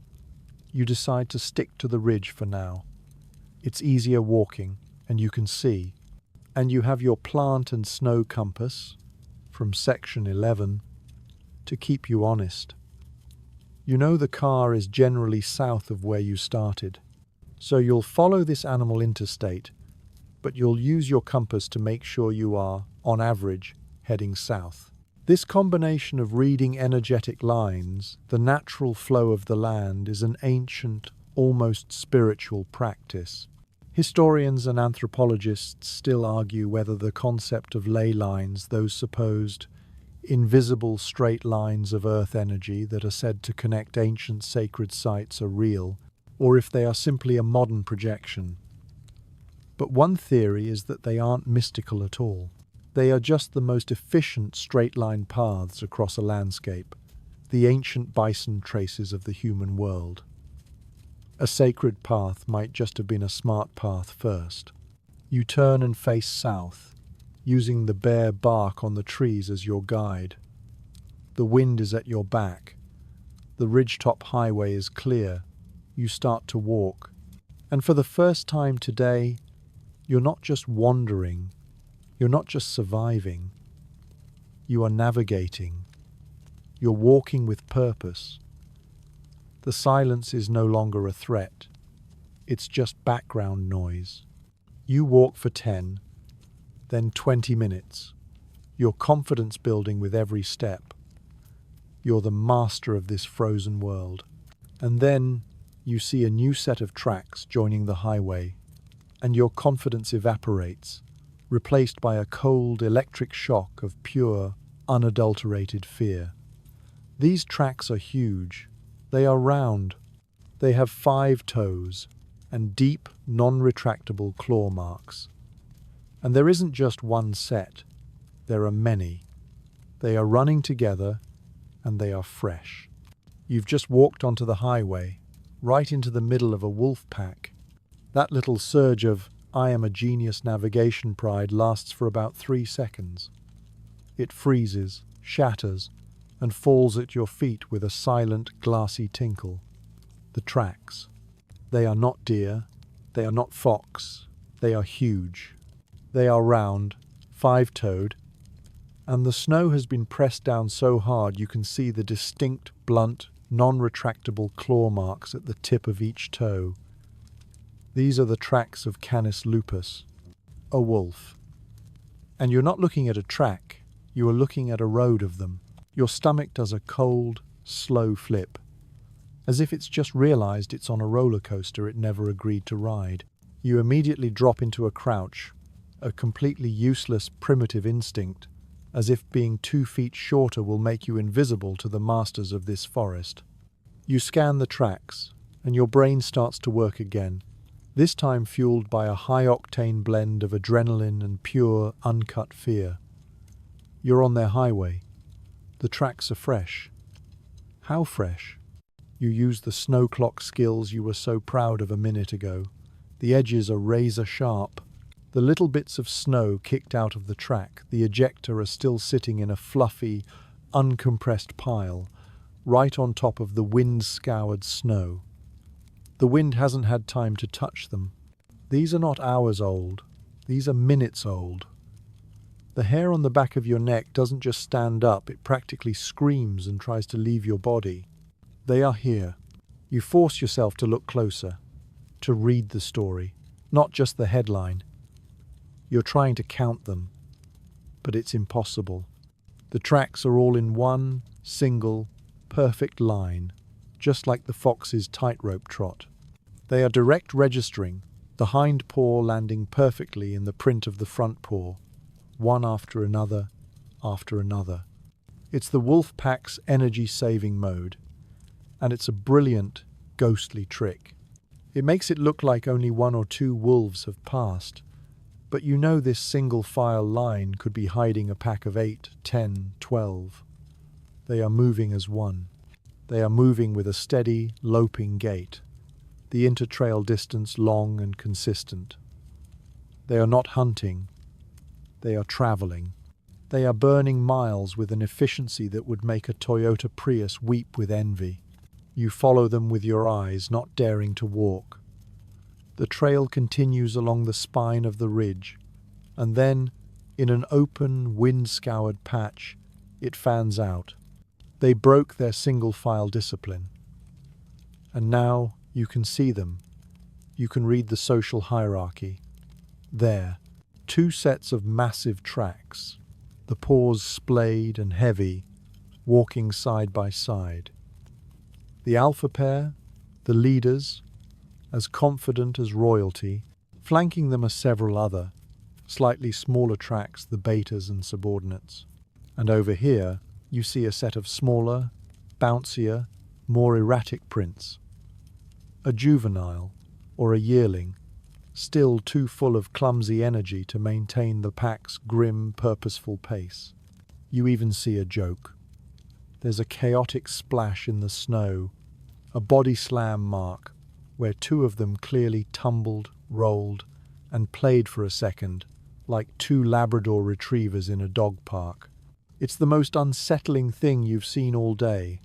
Speaker 1: You decide to stick to the ridge for now. It's easier walking, and you can see. And you have your plant and snow compass, from section 11, to keep you honest. You know the car is generally south of where you started. So you'll follow this animal interstate, but you'll use your compass to make sure you are, on average, heading south. This combination of reading energetic lines, the natural flow of the land, is an ancient, almost spiritual practice. Historians and anthropologists still argue whether the concept of ley lines, those supposed invisible straight lines of earth energy that are said to connect ancient sacred sites, are real, or if they are simply a modern projection. But one theory is that they aren't mystical at all. They are just the most efficient straight-line paths across a landscape, the ancient bison traces of the human world. A sacred path might just have been a smart path first. You turn and face south, using the bare bark on the trees as your guide. The wind is at your back. The ridgetop highway is clear. You start to walk. And for the first time today, you're not just wandering. You're not just surviving. You are navigating. You're walking with purpose. The silence is no longer a threat. It's just background noise. You walk for 10, then 20 minutes. Your confidence building with every step. You're the master of this frozen world. And then you see a new set of tracks joining the highway, and your confidence evaporates, replaced by a cold electric shock of pure, unadulterated fear. These tracks are huge. They are round. They have 5 toes and deep, non-retractable claw marks. And there isn't just one set. There are many. They are running together, and they are fresh. You've just walked onto the highway, right into the middle of a wolf pack. That little surge of "I am a genius" navigation pride lasts for about 3 seconds. It freezes, shatters, and falls at your feet with a silent, glassy tinkle. The tracks. They are not deer. They are not fox. They are huge. They are round, 5-toed, and the snow has been pressed down so hard you can see the distinct, blunt, non-retractable claw marks at the tip of each toe. These are the tracks of Canis lupus, a wolf. And you're not looking at a track, you are looking at a road of them. Your stomach does a cold, slow flip, as if it's just realized it's on a roller coaster it never agreed to ride. You immediately drop into a crouch, a completely useless, primitive instinct, as if being 2 feet shorter will make you invisible to the masters of this forest. You scan the tracks, and your brain starts to work again, this time fueled by a high-octane blend of adrenaline and pure, uncut fear. You're on their highway. The tracks are fresh. How fresh? You use the snow clock skills you were so proud of a minute ago. The edges are razor sharp. The little bits of snow kicked out of the track, the ejector, are still sitting in a fluffy, uncompressed pile, right on top of the wind-scoured snow. The wind hasn't had time to touch them. These are not hours old. These are minutes old. The hair on the back of your neck doesn't just stand up, it practically screams and tries to leave your body. They are here. You force yourself to look closer, to read the story, not just the headline. You're trying to count them, but it's impossible. The tracks are all in one, single, perfect line, just like the fox's tightrope trot. They are direct registering, the hind paw landing perfectly in the print of the front paw, one after another, after another. It's the wolf pack's energy-saving mode, and it's a brilliant, ghostly trick. It makes it look like only 1 or 2 wolves have passed, but you know this single-file line could be hiding a pack of 8, 10, 12. They are moving as one. They are moving with a steady, loping gait, the intertrail distance long and consistent. They are not hunting. They are traveling. They are burning miles with an efficiency that would make a Toyota Prius weep with envy. You follow them with your eyes, not daring to walk. The trail continues along the spine of the ridge, and then, in an open, wind-scoured patch, it fans out. They broke their single-file discipline. And now you can see them. You can read the social hierarchy. There, 2 sets of massive tracks, the paws splayed and heavy, walking side by side. The alpha pair, the leaders, as confident as royalty, flanking them are several other, slightly smaller tracks, the betas and subordinates. And over here, you see a set of smaller, bouncier, more erratic prints. A juvenile, or a yearling, still too full of clumsy energy to maintain the pack's grim, purposeful pace. You even see a joke. There's a chaotic splash in the snow, a body slam mark, where 2 of them clearly tumbled, rolled, and played for a second, like 2 Labrador retrievers in a dog park. It's the most unsettling thing you've seen all day.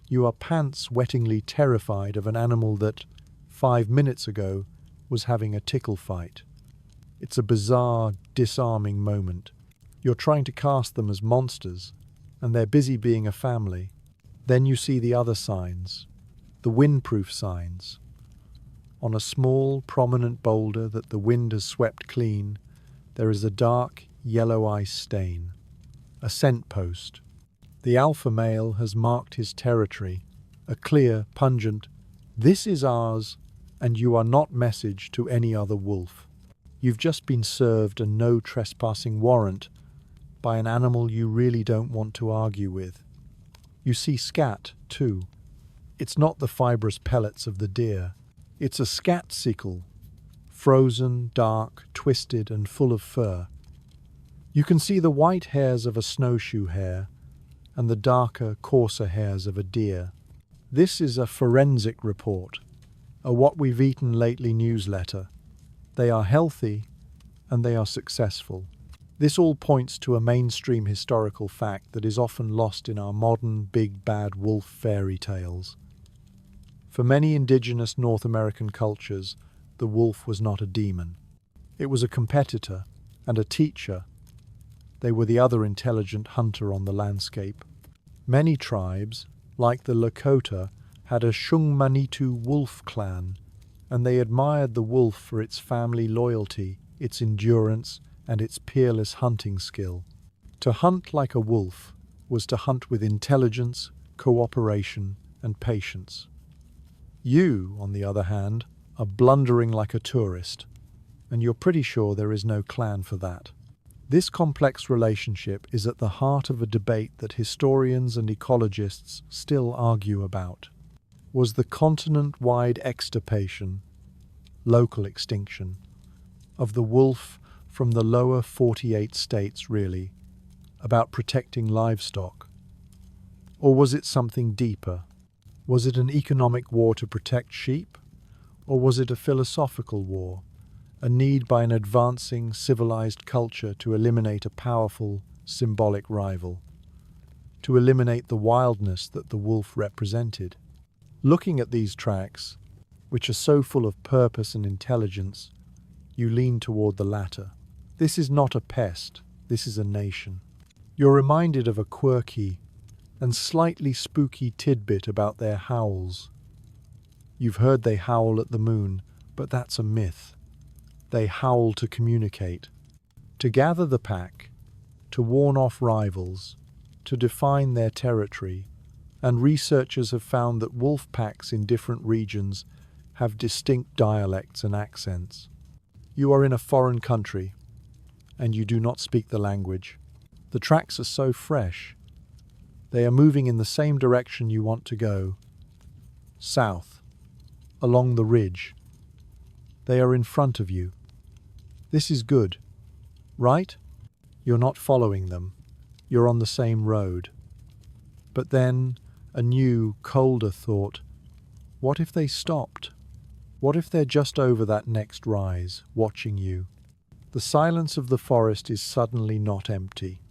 Speaker 1: You are pants-wettingly terrified of an animal that, 5 minutes ago, was having a tickle fight. It's a bizarre, disarming moment. You're trying to cast them as monsters, and they're busy being a family. Then you see the other signs, the windproof signs. On a small, prominent boulder that the wind has swept clean, there is a dark, yellow ice stain, a scent post. The alpha male has marked his territory, a clear, pungent, "This is ours, and you are not" message to any other wolf. You've just been served a no trespassing warrant by an animal you really don't want to argue with. You see scat, too. It's not the fibrous pellets of the deer. It's a scat sickle, frozen, dark, twisted, and full of fur. You can see the white hairs of a snowshoe hare and the darker, coarser hairs of a deer. This is a forensic report, a What We've Eaten Lately newsletter. They are healthy and they are successful. This all points to a mainstream historical fact that is often lost in our modern big bad wolf fairy tales. For many indigenous North American cultures, the wolf was not a demon. It was a competitor and a teacher. They were the other intelligent hunter on the landscape. Many tribes, like the Lakota, had a Shungmanitu wolf clan, and they admired the wolf for its family loyalty, its endurance, and its peerless hunting skill. To hunt like a wolf was to hunt with intelligence, cooperation, and patience. You, on the other hand, are blundering like a tourist, and you're pretty sure there is no clan for that. This complex relationship is at the heart of a debate that historians and ecologists still argue about. Was the continent-wide extirpation, local extinction, of the wolf from the lower 48 states really about protecting livestock? Or was it something deeper? Was it an economic war to protect sheep? Or was it a philosophical war, a need by an advancing, civilized culture to eliminate a powerful, symbolic rival, to eliminate the wildness that the wolf represented? Looking at these tracks, which are so full of purpose and intelligence, you lean toward the latter. This is not a pest, this is a nation. You're reminded of a quirky and slightly spooky tidbit about their howls. You've heard they howl at the moon, but that's a myth. They howl to communicate, to gather the pack, to warn off rivals, to define their territory, And researchers have found that wolf packs in different regions have distinct dialects and accents. You are in a foreign country, and you do not speak the language. The tracks are so fresh. They are moving in the same direction you want to go, south, along the ridge. They are in front of you. This is good, right? You're not following them. You're on the same road. But then, a new, colder thought. What if they stopped? What if they're just over that next rise, watching you? The silence of the forest is suddenly not empty.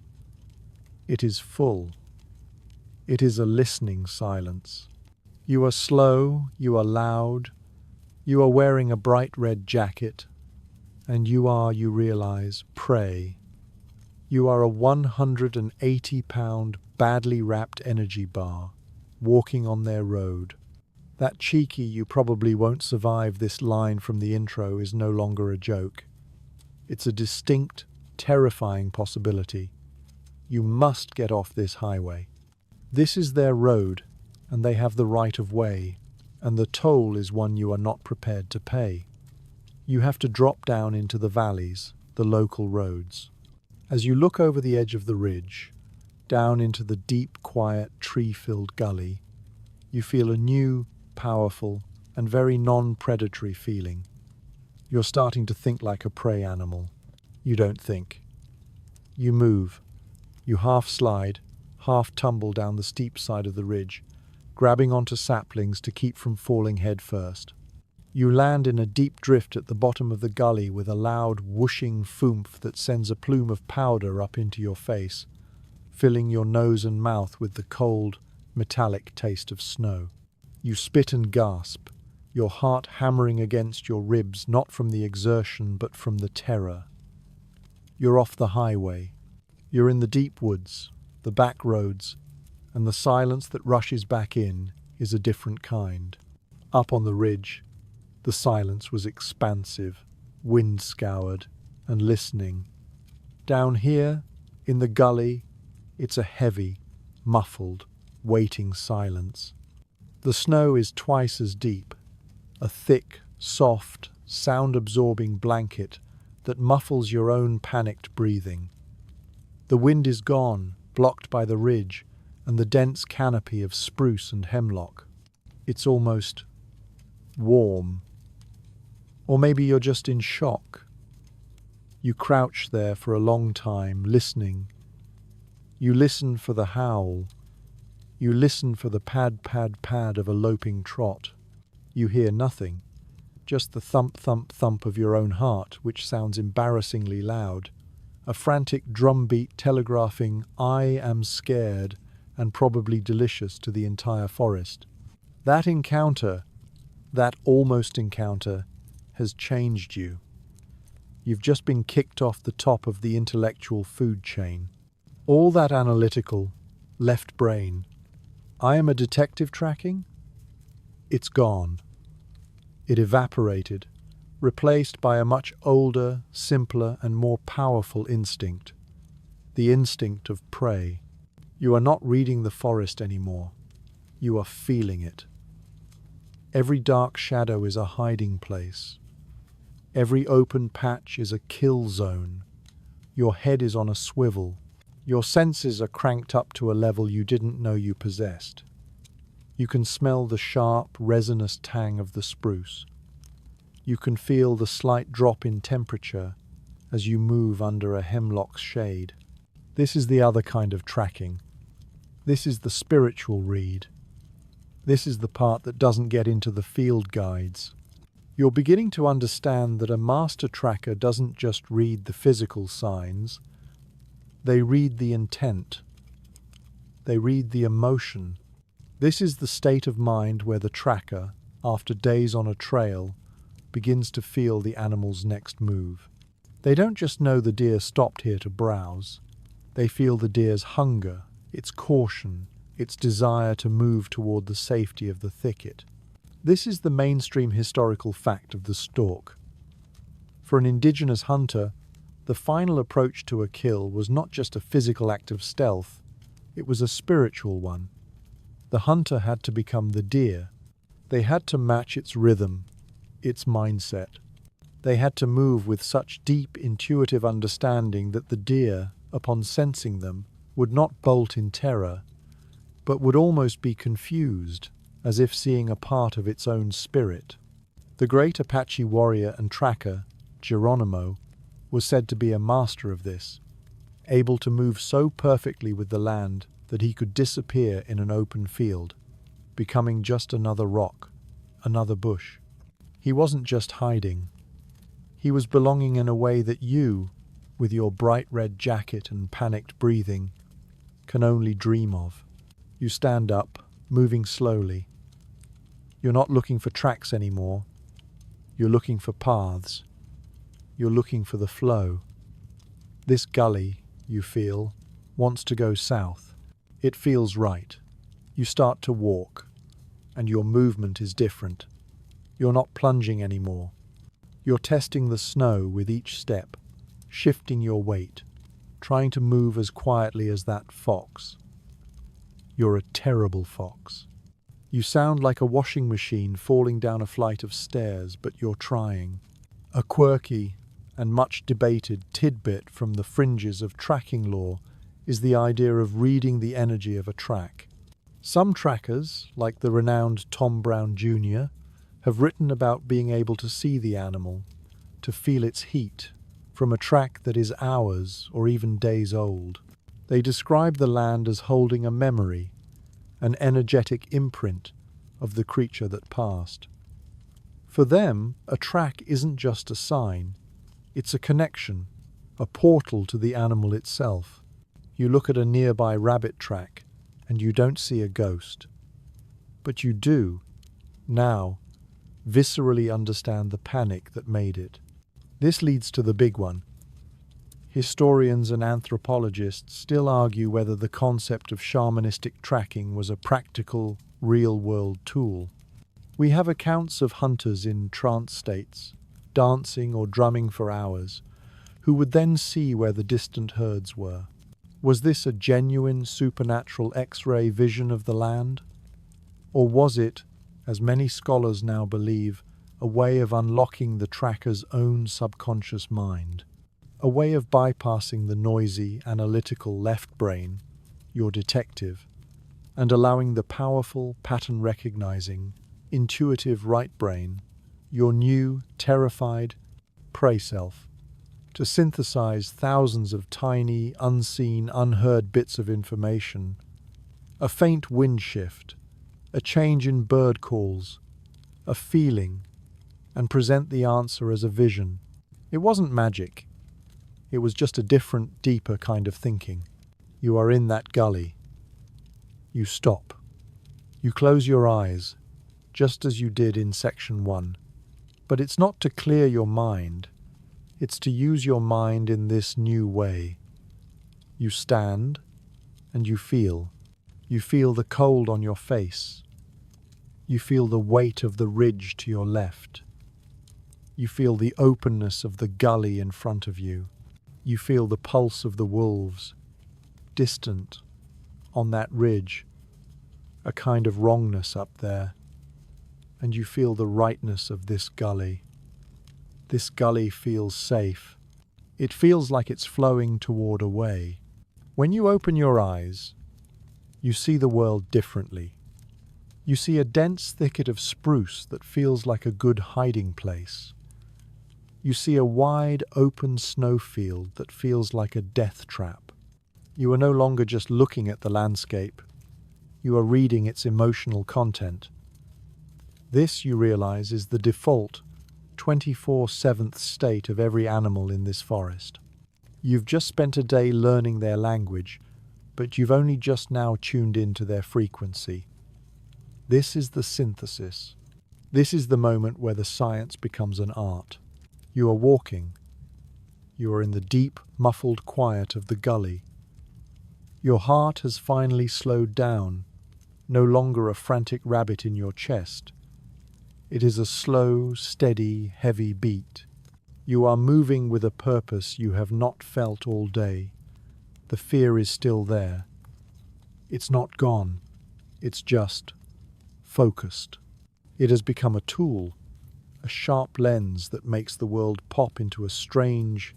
Speaker 1: It is full. It is a listening silence. You are slow, you are loud, you are wearing a bright red jacket, and you realize, prey. You are a 180-pound, badly wrapped energy bar, walking on their road. That cheeky "you probably won't survive this" line from the intro is no longer a joke. It's a distinct, terrifying possibility. You must get off this highway. This is their road, and they have the right of way, and the toll is one you are not prepared to pay. You have to drop down into the valleys, the local roads. As you look over the edge of the ridge, down into the deep, quiet, tree-filled gully, you feel a new, powerful, and very non-predatory feeling. You're starting to think like a prey animal. You don't think. You move. You half slide, half tumble down the steep side of the ridge, grabbing onto saplings to keep from falling head first. You land in a deep drift at the bottom of the gully with a loud whooshing thump that sends a plume of powder up into your face, filling your nose and mouth with the cold, metallic taste of snow. You spit and gasp, your heart hammering against your ribs not from the exertion but from the terror. You're off the highway. You're in the deep woods, the back roads, and the silence that rushes back in is a different kind. Up on the ridge, the silence was expansive, wind-scoured, and listening. Down here, in the gully, it's a heavy, muffled, waiting silence. The snow is twice as deep, a thick, soft, sound-absorbing blanket that muffles your own panicked breathing. The wind is gone, blocked by the ridge and the dense canopy of spruce and hemlock. It's almost warm. Or maybe you're just in shock. You crouch there for a long time, listening. You listen for the howl. You listen for the pad, pad, pad of a loping trot. You hear nothing, just the thump, thump, thump of your own heart, which sounds embarrassingly loud. A frantic drumbeat telegraphing, "I am scared," and probably delicious to the entire forest. That encounter, that almost encounter, has changed you. You've just been kicked off the top of the intellectual food chain. All that analytical, left brain, "I am a detective" tracking? It's gone. It evaporated, replaced by a much older, simpler, and more powerful instinct. The instinct of prey. You are not reading the forest anymore. You are feeling it. Every dark shadow is a hiding place. Every open patch is a kill zone. Your head is on a swivel. Your senses are cranked up to a level you didn't know you possessed. You can smell the sharp, resinous tang of the spruce. You can feel the slight drop in temperature as you move under a hemlock's shade. This is the other kind of tracking. This is the spiritual read. This is the part that doesn't get into the field guides. You're beginning to understand that a master tracker doesn't just read the physical signs. They read the intent. They read the emotion. This is the state of mind where the tracker, after days on a trail, begins to feel the animal's next move. They don't just know the deer stopped here to browse. They feel the deer's hunger, its caution, its desire to move toward the safety of the thicket. This is the mainstream historical fact of the stalk. For an indigenous hunter, the final approach to a kill was not just a physical act of stealth, it was a spiritual one. The hunter had to become the deer. They had to match its rhythm, its mindset. They had to move with such deep intuitive understanding that the deer, upon sensing them, would not bolt in terror, but would almost be confused, as if seeing a part of its own spirit. The great Apache warrior and tracker, Geronimo, was said to be a master of this, able to move so perfectly with the land that he could disappear in an open field, becoming just another rock, another bush. He wasn't just hiding. He was belonging in a way that you, with your bright red jacket and panicked breathing, can only dream of. You stand up, moving slowly. You're not looking for tracks anymore. You're looking for paths. You're looking for the flow. This gully, you feel, wants to go south. It feels right. You start to walk, and your movement is different. You're not plunging anymore. You're testing the snow with each step, shifting your weight, trying to move as quietly as that fox. You're a terrible fox. You sound like a washing machine falling down a flight of stairs, but you're trying. A quirky and much debated tidbit from the fringes of tracking lore is the idea of reading the energy of a track. Some trackers, like the renowned Tom Brown Jr., have written about being able to see the animal, to feel its heat, from a track that is hours or even days old. They describe the land as holding a memory, an energetic imprint of the creature that passed. For them, a track isn't just a sign, it's a connection, a portal to the animal itself. You look at a nearby rabbit track, and you don't see a ghost. But you do, now, viscerally understand the panic that made it. This leads to the big one. Historians and anthropologists still argue whether the concept of shamanistic tracking was a practical, real-world tool. We have accounts of hunters in trance states, dancing or drumming for hours, who would then see where the distant herds were. Was this a genuine supernatural X-ray vision of the land? Or was it, as many scholars now believe, a way of unlocking the tracker's own subconscious mind? A way of bypassing the noisy, analytical left brain, your detective, and allowing the powerful, pattern-recognizing, intuitive right brain, your new, terrified, prey self, to synthesize thousands of tiny, unseen, unheard bits of information, a faint wind shift, a change in bird calls, a feeling, and present the answer as a vision. It wasn't magic. It was just a different, deeper kind of thinking. You are in that gully. You stop. You close your eyes, just as you did in section 1. But it's not to clear your mind. It's to use your mind in this new way. You stand, and you feel. You feel the cold on your face. You feel the weight of the ridge to your left. You feel the openness of the gully in front of you. You feel the pulse of the wolves, distant, on that ridge, a kind of wrongness up there. And you feel the rightness of this gully. This gully feels safe. It feels like it's flowing toward a way. When you open your eyes, you see the world differently. You see a dense thicket of spruce that feels like a good hiding place. You see a wide, open snowfield that feels like a death trap. You are no longer just looking at the landscape. You are reading its emotional content. This, you realize, is the default 24/7 state of every animal in this forest. You've just spent a day learning their language, but you've only just now tuned into their frequency. This is the synthesis. This is the moment where the science becomes an art. You are walking. You are in the deep, muffled quiet of the gully. Your heart has finally slowed down, no longer a frantic rabbit in your chest. It is a slow, steady, heavy beat. You are moving with a purpose you have not felt all day. The fear is still there. It's not gone. It's just focused. It has become a tool, a sharp lens that makes the world pop into a strange,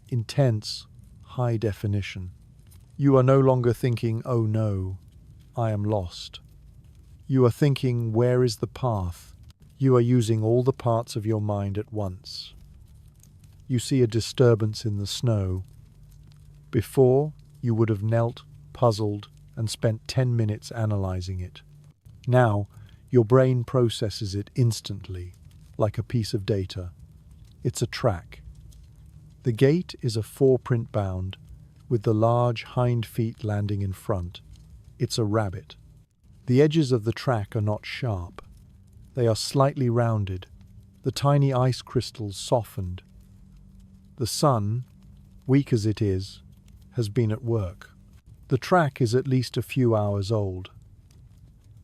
Speaker 1: intense, high definition. You are no longer thinking, "Oh no, I am lost." You are thinking, "Where is the path?" You are using all the parts of your mind at once. You see a disturbance in the snow. Before, you would have knelt, puzzled, and spent 10 minutes analyzing it. Now, your brain processes it instantly, like a piece of data. It's a track. The gait is a four-print bound, with the large hind feet landing in front. It's a rabbit. The edges of the track are not sharp. They are slightly rounded, the tiny ice crystals softened. The sun, weak as it is, has been at work. The track is at least a few hours old.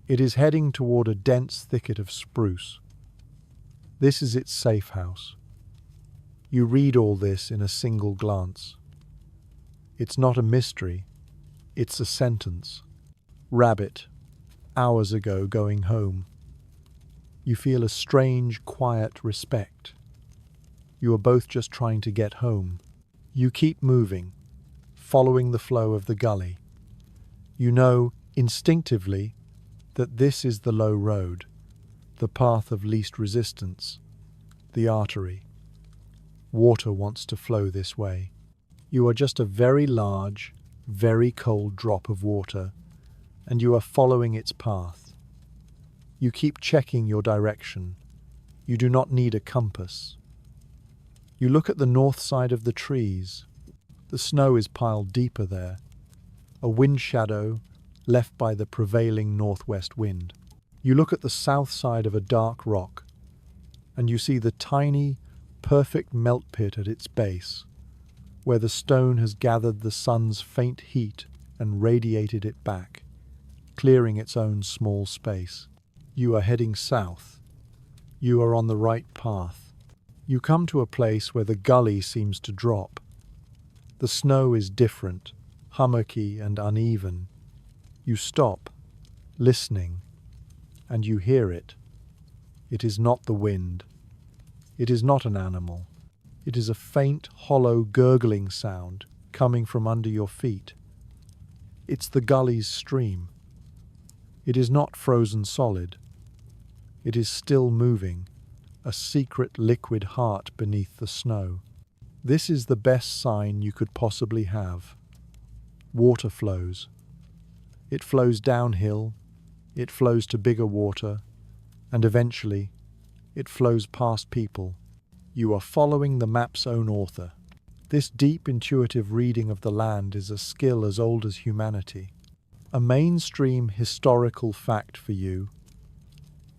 Speaker 1: It is heading toward a dense thicket of spruce. This is its safe house. You read all this in a single glance. It's not a mystery, it's a sentence. Rabbit, hours ago going home. You feel a strange, quiet respect. You are both just trying to get home. You keep moving, following the flow of the gully. You know, instinctively, that this is the low road, the path of least resistance, the artery. Water wants to flow this way. You are just a very large, very cold drop of water, and you are following its path. You keep checking your direction. You do not need a compass. You look at the north side of the trees. The snow is piled deeper there, a wind shadow left by the prevailing northwest wind. You look at the south side of a dark rock, and you see the tiny, perfect melt pit at its base, where the stone has gathered the sun's faint heat and radiated it back, clearing its own small space. You are heading south. You are on the right path. You come to a place where the gully seems to drop. The snow is different, hummocky and uneven. You stop, listening, and you hear it. It is not the wind. It is not an animal. It is a faint, hollow, gurgling sound coming from under your feet. It's the gully's stream. It is not frozen solid. It is still moving, a secret liquid heart beneath the snow. This is the best sign you could possibly have. Water flows. It flows downhill, it flows to bigger water, and eventually, it flows past people. You are following the map's own author. This deep, intuitive reading of the land is a skill as old as humanity. A mainstream historical fact for you.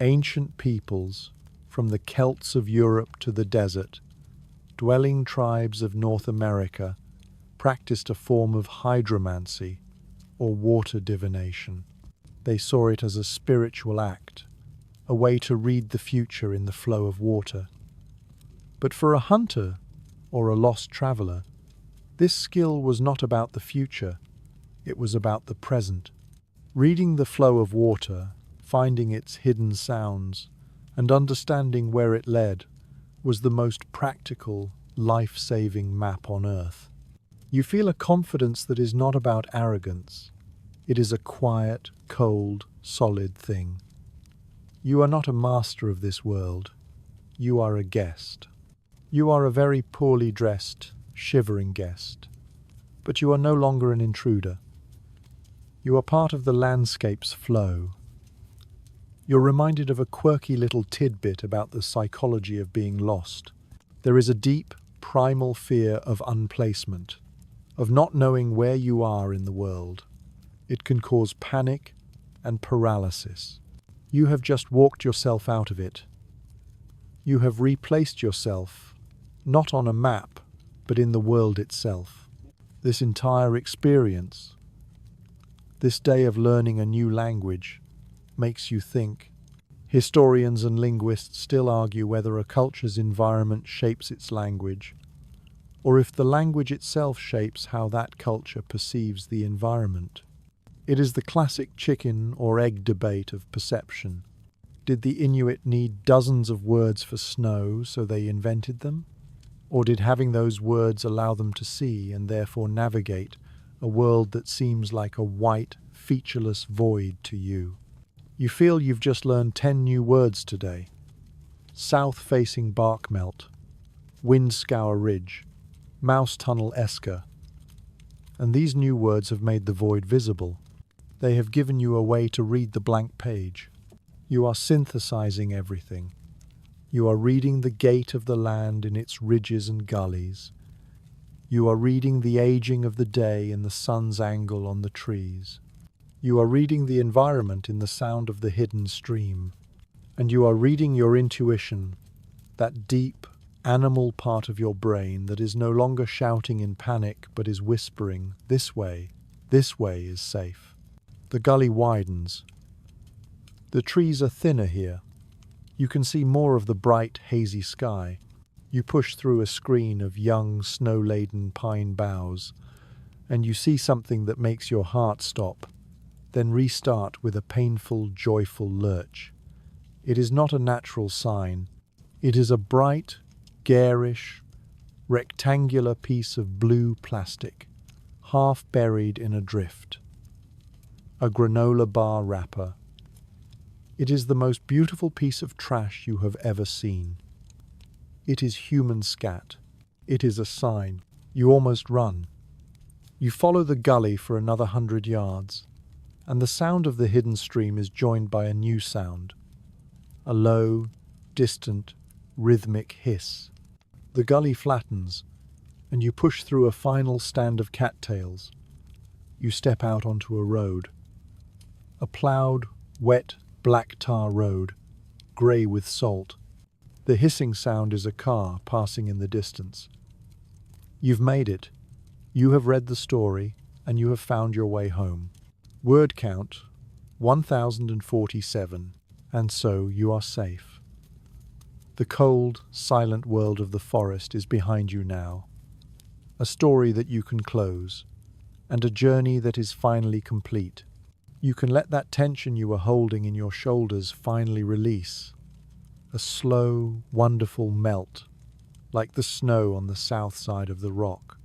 Speaker 1: Ancient peoples, from the Celts of Europe to the desert, dwelling tribes of North America, practiced a form of hydromancy, or water divination. They saw it as a spiritual act, a way to read the future in the flow of water. But for a hunter, or a lost traveler, this skill was not about the future, it was about the present. Reading the flow of water, finding its hidden sounds, and understanding where it led was the most practical, life-saving map on Earth. You feel a confidence that is not about arrogance. It is a quiet, cold, solid thing. You are not a master of this world. You are a guest. You are a very poorly dressed, shivering guest. But you are no longer an intruder. You are part of the landscape's flow. You're reminded of a quirky little tidbit about the psychology of being lost. There is a deep, primal fear of unplacement, of not knowing where you are in the world. It can cause panic and paralysis. You have just walked yourself out of it. You have replaced yourself, not on a map, but in the world itself. This entire experience, this day of learning a new language, makes you think. Historians and linguists still argue whether a culture's environment shapes its language, or if the language itself shapes how that culture perceives the environment. It is the classic chicken or egg debate of perception. Did the Inuit need dozens of words for snow, so they invented them? Or did having those words allow them to see and therefore navigate a world that seems like a white, featureless void to you? You feel you've just learned 10 new words today. South-facing bark melt, wind scour ridge, mouse tunnel esker. And these new words have made the void visible. They have given you a way to read the blank page. You are synthesizing everything. You are reading the gait of the land in its ridges and gullies. You are reading the aging of the day in the sun's angle on the trees. You are reading the environment in the sound of the hidden stream. And you are reading your intuition, that deep, animal part of your brain that is no longer shouting in panic but is whispering, this way is safe. The gully widens. The trees are thinner here. You can see more of the bright, hazy sky. You push through a screen of young, snow-laden pine boughs, and you see something that makes your heart stop, then restart with a painful, joyful lurch. It is not a natural sign. It is a bright, garish, rectangular piece of blue plastic, half buried in a drift. A granola bar wrapper. It is the most beautiful piece of trash you have ever seen. It is human scat. It is a sign. You almost run. You follow the gully for another 100 yards, and the sound of the hidden stream is joined by a new sound. A low, distant, rhythmic hiss. The gully flattens, and you push through a final stand of cattails. You step out onto a road. A ploughed, wet, black tar road, grey with salt. The hissing sound is a car passing in the distance. You've made it. You have read the story, and you have found your way home. Word count, 1047, and so you are safe. The cold, silent world of the forest is behind you now. A story that you can close, and a journey that is finally complete. You can let that tension you were holding in your shoulders finally release. A slow, wonderful melt, like the snow on the south side of the rock.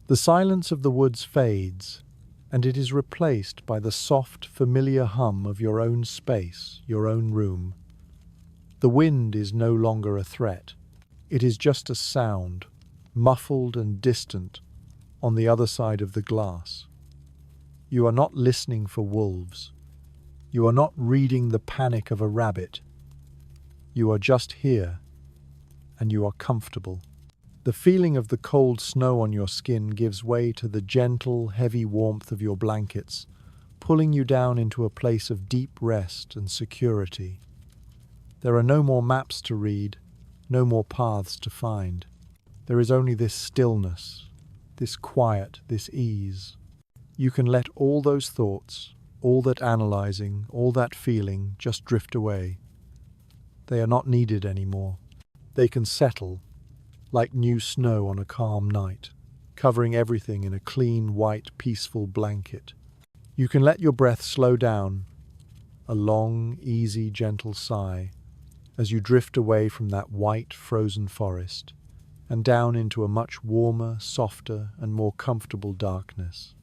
Speaker 1: The silence of the woods fades, and it is replaced by the soft, familiar hum of your own space, your own room. The wind is no longer a threat. It is just a sound, muffled and distant, on the other side of the glass. You are not listening for wolves. You are not reading the panic of a rabbit. You are just here, and you are comfortable. The feeling of the cold snow on your skin gives way to the gentle, heavy warmth of your blankets, pulling you down into a place of deep rest and security. There are no more maps to read, no more paths to find. There is only this stillness, this quiet, this ease. You can let all those thoughts, all that analyzing, all that feeling just drift away. They are not needed anymore. They can settle, like new snow on a calm night, covering everything in a clean, white, peaceful blanket. You can let your breath slow down, a long, easy, gentle sigh, as you drift away from that white, frozen forest and down into a much warmer, softer, and more comfortable darkness.